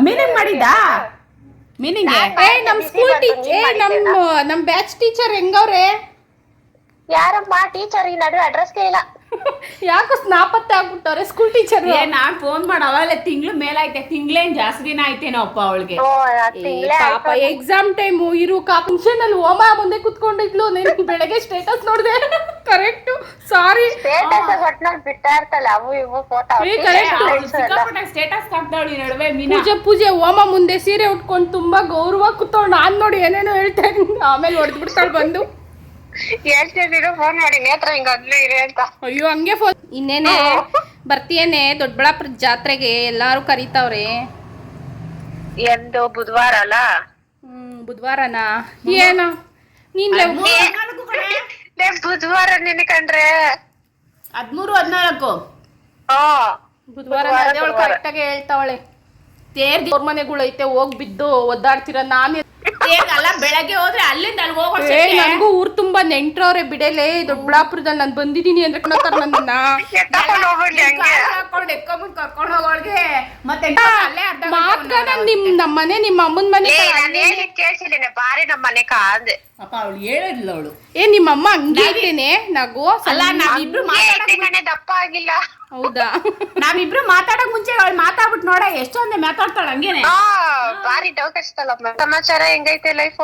ಮೀನಿಂಗ್ ಮಾಡಿದ್ದಾ? ಮೀನಿಂಗ್ ನಮ್ಮ ಸ್ಕೂಲ್ ಟೀಚರ್, ನಮ್ಮ ಬ್ಯಾಚ್ ಟೀಚರ್ ಹೆಂಗವ್ರೆ? ಯಾರಮ್ಮ ಟೀಚರ್? ಈ ನಡುವೆ ಅಡ್ರೆಸ್ಗೆ ಇಲ್ಲ. ಯಾಕೋ ನಾಪತ್ತೆ ಆಗ್ಬಿಟ್ಟವ್ರೆ ಸ್ಕೂಲ್ ಟೀಚರ್. ನಾನ್ ಫೋನ್ ಮಾಡಿ ಅವಾಗಲೇ ತಿಂಗಳು ಮೇಲಾಯ್ತೆ, ತಿಂಗಳೇನ್ ಜಾಸ್ತಿ ದಿನ ಆಯ್ತೇನೋ ಅಪ್ಪ ಅವಳಿಗೆ. ಪಾಪ ಎಕ್ಸಾಮ್ ಟೈಮು ಇರು ಫಂಕ್ಷನ್ ಅಲ್ಲಿ ಹೋಮ ಮುಂದೆ ಕುತ್ಕೊಂಡಿದ್ಲು. ನೀನು ಬೆಳಗ್ಗೆ ಸ್ಟೇಟಸ್ ನೋಡ್ದೆ? ಕರೆಕ್ಟ್, ಸಾರಿ. ಸ್ಟೇಟಸ್ ಒಟ್ನಲ್ಲಿ ಬಿಡ್ತಾ ಇರ್ತಾಳೆ ಅವು ಇವು ಫೋಟೋ. ಸ್ಟೇಟಸ್ ಹಾಕ್ತಾವಳಿ ನಡುವೆ ಮೀನಾ. ಪೂಜೆ ಹೋಮ ಮುಂದೆ ಸೀರೆ ಉಟ್ಕೊಂಡು ತುಂಬಾ ಗೌರವ ಕೂತ್ಕೊಂಡು ನಾನ್ ನೋಡಿ ಏನೇನೋ ಹೇಳ್ತಾ ಇದ್ದೀನಿ. ಆಮೇಲೆ ಹೊಡೆದ್ಬಿಡ್ತಾಳೆ ಬಂದು. ಹೇಳ್ತಿದ್ದೀರು ಫೋನ್ ಮಾಡಿ ನೇತ್ರ ಹಿಂಗ ಅದ್ಲೇ ಇರಿ ಅಂತ. ಅಯ್ಯೋ ಹಂಗೆ ಫೋನ್. ಇನ್ನೇನೆ ಬರ್ತೀಯೇನೆ ದೊಡ್ಡಬಳ್ಳಾಪುರ ಜಾತ್ರೆಗೆ? ಎಲ್ಲಾರು ಕರೀತಾವ್ರೆ. ಎಂದು ಬುಧವಾರ ಅಲ್ಲ? ಬುಧವಾರನಾ? ಏನೋ ನೀನ್ ಬುಧವಾರ ನೆನ್ಕಂಡ್ರೆ 13, 14 ಬುಧವಾರ ಕರೆಕ್ಟಾಗಿ ಹೇಳ್ತಾವಳೆ. ತೇರ್ ಅವ್ರ ಮನೆಗಳು ಐತೆ, ಹೋಗ್ ಬಿದ್ದು ಒದ್ದಾಡ್ತೀರ. ನಾನು ಅಲ್ಲ ಬೆಳಗ್ಗೆ ಹೋದ್ರೆ ಅಲ್ಲಿಂದ ಅಲ್ಲಿ ಹೋಗೋ. ನನಗೂ ಊರ್ ತುಂಬಾ ನೆಂಟ್ರವ್ರೆ ಬಿಡಲೆ. ದೊಡ್ಡಬಳ್ಳಾಪುರದಲ್ಲಿ ನಾನು ಬಂದಿದ್ದೀನಿ ಅಂದ್ರೆ ಕಣತಾರ ನನ್ನ ಕರ್ಕೊಂಡು ಹೋಗೋಳ್ಗೆ. ಮತ್ತೆ ಮಾತ್ರ ನಮ್ಮ ಮನೆ ನಿಮ್ಮ ಅಮ್ಮನ ಮನೆ ಕೇಳಿಸಿಲ್ಲ ಬಾರಿ ನಮ್ಮ ಮನೆ ಅಂದೆ. ಪಾಪ ಅವಳು ಹೇಳಿದ್ಲು ಅವಳು. ನಿಮ್ಮಮ್ಮ ಹಂಗೆ ಇದ್ದೇನೆ ನಗು ಅಲ್ಲ ನಾವಿಬ್ರು ಕಣೆ ದಪ್ಪ ಆಗಿಲ್ಲ. ಹೌದಾ? ನಾವಿಬ್ರು ಮಾತಾಡಕ್ ಮುಂಚೆ ಅವಳು ಮಾತಾಡ್ಬಿಟ್ಟು ನೋಡ ಎಷ್ಟೊಂದೇ ಮಾತಾಡ್ತಾಳ ಹಂಗೇನೆ. ಬಾರಿ ಡೌಟ್ ಹಚ್ತಲ್ಲ. ಸಮಾಚಾರ ಹೆಂಗೈತೆ ಲೈಫ್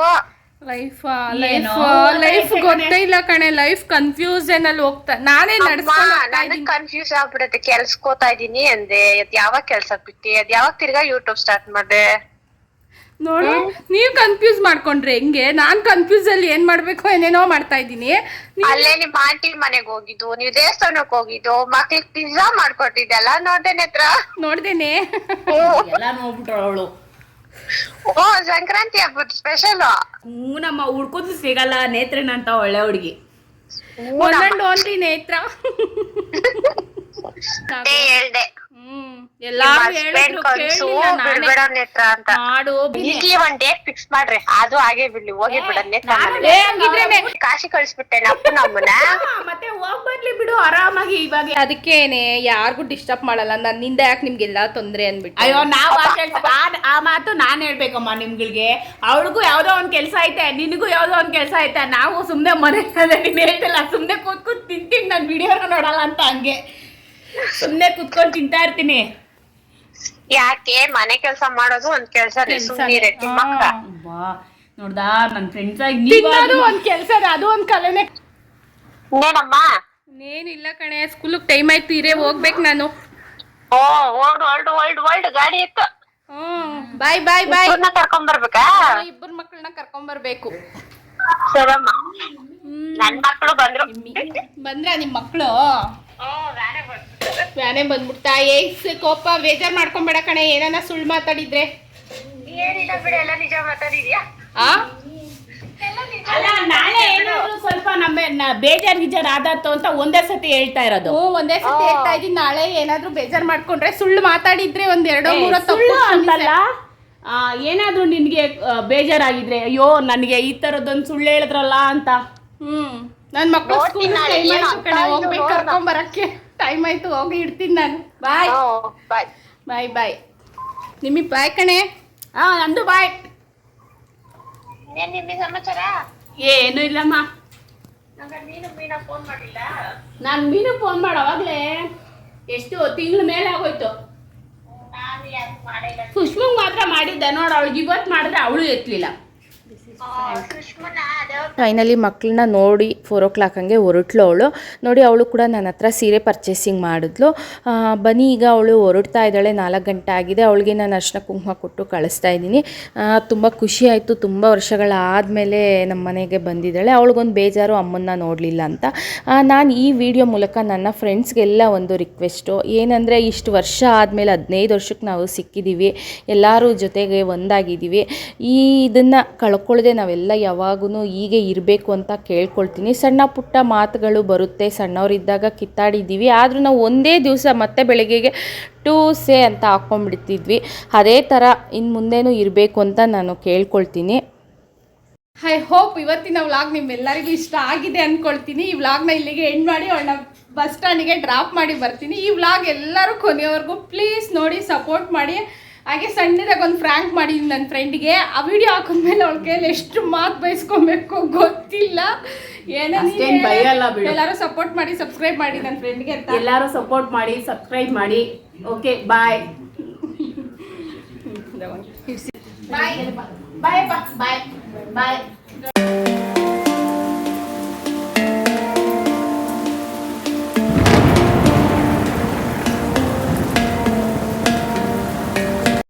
ಗೊತ್ತೇ ಇಲ್ಲ ಕಣೆ. ಲೈಫ್ ಕನ್ಫ್ಯೂಷನ್ ಅಲ್ಲಿ ಹೋಗ್ತಾ ನಾನೇ ನನಗ್ ಕನ್ಫ್ಯೂಸ್ ಆಗ್ಬಿಡತ್ತೆ. ಕೆಲ್ಸಕೋತಾ ಇದೀನಿ ಅಂದೆ, ಯಾವಾಗ ಕೆಲ್ಸ ಬಿಟ್ಟಿ, ಯಾವಾಗ ತಿರ್ಗಾ ಯೂಟ್ಯೂಬ್ ಸ್ಟಾರ್ಟ್ ಮಾಡ್ದೆ? ನೋಡು, ನೀವ್ ಕನ್ಫ್ಯೂಸ್ ಮಾಡ್ಕೊಂಡ್ರೆ ಹೆಂಗೆ? ನಾನ್ ಕನ್ಫ್ಯೂಸ್ ಅಲ್ಲಿ ಏನ್ ಮಾಡ್ಬೇಕು ಏನೇನೋ ಮಾಡ್ತಾ ಇದ್ದೀನಿ. ಅಲ್ಲೇ ನಿಮ್ ಆಂಟಿ ಮನೆಗ್ ಹೋಗಿದ್ದು, ನೀವ್ ದೇವಸ್ಥಾನಕ್ ಹೋಗಿದ್ದು, ಮಕ್ಳಿಗೆ ಪಿಜ್ಜಾ ಮಾಡ್ಕೊಟ್ಟಿದ್ದೆಲ್ಲ ನೋಡ್ದೇನೆ ಹತ್ರ. ನೋಡ್ದೇನೆ ಎಲ್ಲ ನೋಡ್ಬಿಟ್ರು ಅವಳು. ಓ ಸಂಕ್ರಾಂತಿ ಹಬ್ಬದ ಸ್ಪೆಷಲ್. ನಮ್ಮ ಹುಡ್ಕೋದು ಸಿಗಲ್ಲ ನೇತ್ರನ್ ಅಂತ ಒಳ್ಳೆ ಹುಡುಗಿ. ಓನ್ಲಿ ನೇತ್ರ. ಹೇಳ್ದೆ ಎಲ್ಲಾರು ಹೇಳಿದ್ರು ಕೇಳಿಲ್ಲ ನಾನೇ. ಬಿಡ್ಬೇಡ ನೇತ್ರ ಅಂತ. ಮಾಡು ಈಗಲೇ ಒಂದ್ ಡೇಟ್ ಫಿಕ್ಸ್ ಮಾಡ್ರಿ, ಅದು ಹಾಗೆ ಬಿಡ್ಲಿ, ಹೋಗಿ ಬಿಡ ನೇತ್ರ. ಕಾಶಿ ಕಳ್ಸ್ಬಿಟ್ಟೆ ನಮ್ಮನ್ನ. ಮತ್ತೆ ಹೋಗ್ ಬರ್ಲಿ ಬಿಡು ಆರಾಮಾಗಿ. ಇವಾಗ ಅದಕ್ಕೇನೆ ಯಾರಿಗೂ ಡಿಸ್ಟರ್ಬ್ ಮಾಡಲ್ಲ. ನನ್ನಿಂದ ಯಾಕೆ ನಿಮ್ಗೆಲ್ಲ ತೊಂದ್ರೆ ಅನ್ಬಿಟ್ಟು. ಅಯ್ಯೋ ನಾವ್ ಆ ಮಾತು ನಾನ್ ಹೇಳ್ಬೇಕಮ್ಮ ನಿಮ್ಗಳಿಗೆ. ಅವಳಿಗೂ ಯಾವ್ದೋ ಒಂದ್ ಕೆಲ್ಸ ಐತೆ, ನಿನಗೂ ಯಾವ್ದೋ ಒಂದ್ ಕೆಲ್ಸ ಐತೆ. ನಾವು ಸುಮ್ನೆ ಮನೆ ನೀನ್ ಹೇಳ್ತಿಲ್ಲ, ಸುಮ್ನೆ ಕೂತ್ಕೊಂಡು ತಿಂತೀನಿ, ನನ್ ವಿಡಿಯೋನ ನೋಡಲ್ಲ ಅಂತ. ಹಂಗೆ ಸುಮ್ನೆ ಕುತ್ಕೊಂಡ್ ತಿಂತಾ ಇರ್ತೀನಿ. ಯಾಕೆ ಮನೆ ಕೆಲ್ಸ ಮಾಡೋದು ಒಂದ್ ಕೆಲ್ಸ, ನೋಡ್ದಾ ನನ್ ಫ್ರೆಂಡ್ಸ್ ತಿನ್ನೋದು ಒಂದ್ ಕೆಲ್ಸ, ಅದು ಒಂದ್ ಕಲೆನೆ. ಇನ್ನೇನಮ್ಮ? ಏನಿಲ್ಲ ಕಣೆ, ಸ್ಕೂಲ್ ಟೈಮ್ ಆಯ್ತು, ಇರೇ ಹೋಗ್ಬೇಕು ನಾನು. ಓ ವರ್ಲ್ಡ್ ಗಾಡಿ ಇತ್ತು. ಬಾಯ್ ಬಾಯ್ ಬಾಯ್. ಕರ್ಕೊಂಡ್ ಬರ್ಬೇಕಾ? ಇಬ್ಬರು ಮಕ್ಕಳನ್ನ ಕರ್ಕೊಂಡ್ ಬರ್ಬೇಕು. ಸರಮ್ಮ, ನನ್ ಮಕ್ಳು ಬಂದ್ರ ನಿಮ್ ಮಕ್ಳು? ವ್ಯಾನೇ ಬಂದ್ಬಿಡ್ತಾ. ಕೋಪ ಬೇಜಾರ್ ಮಾಡ್ಕೊಂಬೇಡ ಕಣೆ, ಏನಾನ ಸುಳ್ಳು ಮಾತಾಡಿದ್ರೆ. ಏನಿಲ್ಲ ಬಿಡಿ, ಎಲ್ಲ ನಿಜ ಮಾತಾಡಿದ್ಯಾ? ಅಲ್ಲ ನಾಳೆ ಏನಾದ್ರು ಸ್ವಲ್ಪ ಬೇಜಾರ್ ಗಿಜಾರ್ ಆದತ್ತು ಅಂತ ಒಂದೇ ಸತಿ ಹೇಳ್ತಾ ಇರೋದು. ಒಂದೇ ಸತಿ ಹೇಳ್ತಾ ಇದೀನಿ. ನಾಳೆ ಏನಾದ್ರು ಬೇಜಾರ್ ಮಾಡ್ಕೊಂಡ್ರೆ, ಸುಳ್ಳು ಮಾತಾಡಿದ್ರೆ ಒಂದ್ 2-3 ಸುಳ್ಳು ಅಂತಲ್ಲ, ಏನಾದ್ರು ನಿನ್ಗೆ ಬೇಜಾರಾಗಿದ್ರೆ, ಅಯ್ಯೋ ನನ್ಗೆ ಈ ತರದೊಂದು ಸುಳ್ಳು ಹೇಳಿದ್ರಲ್ಲ ಅಂತ. ನನ್ ಮಕ್ಳು ಸ್ಕೂಲ್ ಟೈಮ್ ಆಯ್ತು ಕಣೆ, ಹೋಗ್ಬೇಕು, ಕರ್ಕೊಂಡ್ ಬರಕ್ಕೆ ಟೈಮ್ ಆಯ್ತು, ಹೋಗಿ ಇಡ್ತೀನಿ ನಾನು. ಬಾಯ್ ಬಾಯ್ ಬಾಯ್. ನಿಮಗೆ ಬಾಯ್ ಕಣೆ. ನಂದು ಬಾಯ್. ನಿಮ್ಗೆ ಸಮಾಚಾರ ಏನು ಇಲ್ಲಮ್ಮ. ಮೀನಾ ಫೋನ್ ಮಾಡಿಲ್ಲ? ನಾನು ಮೀನು ಫೋನ್ ಮಾಡೋವಾಗ್ಲೇ ಎಷ್ಟು ತಿಂಗಳ ಮೇಲೆ ಆಗೋಯ್ತು. ಸುಷ್ಮಂಗ್ ಮಾತ್ರ ಮಾಡಿದ್ದೆ ನೋಡು, ಅವಳಿಗೆ ಇವತ್ತು ಮಾಡಿದ್ರೆ ಅವಳು ಎತ್ತಲಿಲ್ಲ. ಫೈನಲಿ ಮಕ್ಕಳನ್ನ ನೋಡಿ 4 o'clock ಹಂಗೆ ಹೊರಟ್ಲು ಅವಳು. ನೋಡಿ ಅವಳು ಕೂಡ ನನ್ನ ಹತ್ರ ಸೀರೆ ಪರ್ಚೇಸಿಂಗ್ ಮಾಡಿದ್ಲು. ಬನ್ನಿ ಈಗ ಅವಳು ಹೊರಡ್ತಾ ಇದ್ದಾಳೆ. 4 ಗಂಟೆ ಆಗಿದೆ. ಅವಳಿಗೆ ನಾನು ಅರ್ಶಿನ ಕುಂಕುಮ ಕೊಟ್ಟು ಕಳಿಸ್ತಾ ಇದ್ದೀನಿ. ತುಂಬ ಖುಷಿ ಆಯಿತು, ತುಂಬ ವರ್ಷಗಳಾದಮೇಲೆ ನಮ್ಮ ಮನೆಗೆ ಬಂದಿದ್ದಾಳೆ. ಅವಳಿಗೊಂದು ಬೇಜಾರು ಅಮ್ಮನ್ನ ನೋಡಲಿಲ್ಲ ಅಂತ. ನಾನು ಈ ವಿಡಿಯೋ ಮೂಲಕ ನನ್ನ ಫ್ರೆಂಡ್ಸ್ಗೆಲ್ಲ ಒಂದು ರಿಕ್ವೆಸ್ಟು ಏನಂದರೆ, ಇಷ್ಟು ವರ್ಷ ಆದಮೇಲೆ 15 ವರ್ಷಕ್ಕೆ ನಾವು ಸಿಕ್ಕಿದ್ದೀವಿ, ಎಲ್ಲರೂ ಜೊತೆಗೆ ಒಂದಾಗಿದ್ದೀವಿ. ಇದನ್ನು ಕಳ್ಕೊಳ್ಳೋದೇ ನಾವೆಲ್ಲ ಯಾವಾಗೂ ಹೀಗೆ ಇರಬೇಕು ಅಂತ ಕೇಳ್ಕೊಳ್ತೀನಿ. ಸಣ್ಣ ಪುಟ್ಟ ಮಾತುಗಳು ಬರುತ್ತೆ, ಸಣ್ಣವರಿದ್ದಾಗ ಕಿತ್ತಾಡಿದ್ದೀವಿ, ಆದರೂ ನಾವು ಒಂದೇ ದಿವಸ ಮತ್ತೆ ಬೆಳಗ್ಗೆಗೆ ಟೂಸೆ ಅಂತ ಹಾಕ್ಕೊಂಡ್ಬಿಡ್ತಿದ್ವಿ. ಅದೇ ಥರ ಇನ್ನು ಮುಂದೇನೂ ಇರಬೇಕು ಅಂತ ನಾನು ಕೇಳ್ಕೊಳ್ತೀನಿ. ಐ ಹೋಪ್ ಇವತ್ತಿನ ವ್ಲಾಗ್ ನಿಮ್ಮೆಲ್ಲರಿಗೂ ಇಷ್ಟ ಆಗಿದೆ ಅಂದ್ಕೊಳ್ತೀನಿ. ಈ ವ್ಲಾಗ್ನ ಇಲ್ಲಿಗೆ ಎಂಡ್ ಮಾಡಿ ಅವಳನ್ನ ಬಸ್ ಸ್ಟ್ಯಾಂಡಿಗೆ ಡ್ರಾಪ್ ಮಾಡಿ ಬರ್ತೀನಿ. ಈ ವ್ಲಾಗ್ ಎಲ್ಲರೂ ಕೊನೆಯವರೆಗೂ ಪ್ಲೀಸ್ ನೋಡಿ ಸಪೋರ್ಟ್ ಮಾಡಿ. ಹಾಗೆ ಸಣ್ಣದಾಗ ಒಂದು ಫ್ರ್ಯಾಂಕ್ ಮಾಡಿದ್ದೀನಿ ನನ್ನ ಫ್ರೆಂಡ್ಗೆ. ಆ ವಿಡಿಯೋ ಹಾಕಿದ್ಮೇಲೆ ಅವಳ ಕೈಯಲ್ಲಿ ಎಷ್ಟು ಮಾತು ಬಯಸ್ಕೊಬೇಕು ಗೊತ್ತಿಲ್ಲ. ಎಲ್ಲರೂ ಸಪೋರ್ಟ್ ಮಾಡಿ, ಸಬ್ಸ್ಕ್ರೈಬ್ ಮಾಡಿ ನನ್ನ ಫ್ರೆಂಡ್ಗೆ ಅಂತ. ಎಲ್ಲರೂ ಸಪೋರ್ಟ್ ಮಾಡಿ, ಸಬ್ಸ್ಕ್ರೈಬ್ ಮಾಡಿ. ಓಕೆ ಬಾಯ್ ಬಾಯ್ ಬಾಯ್ ಬಾಯ್ ಬಾಯ್.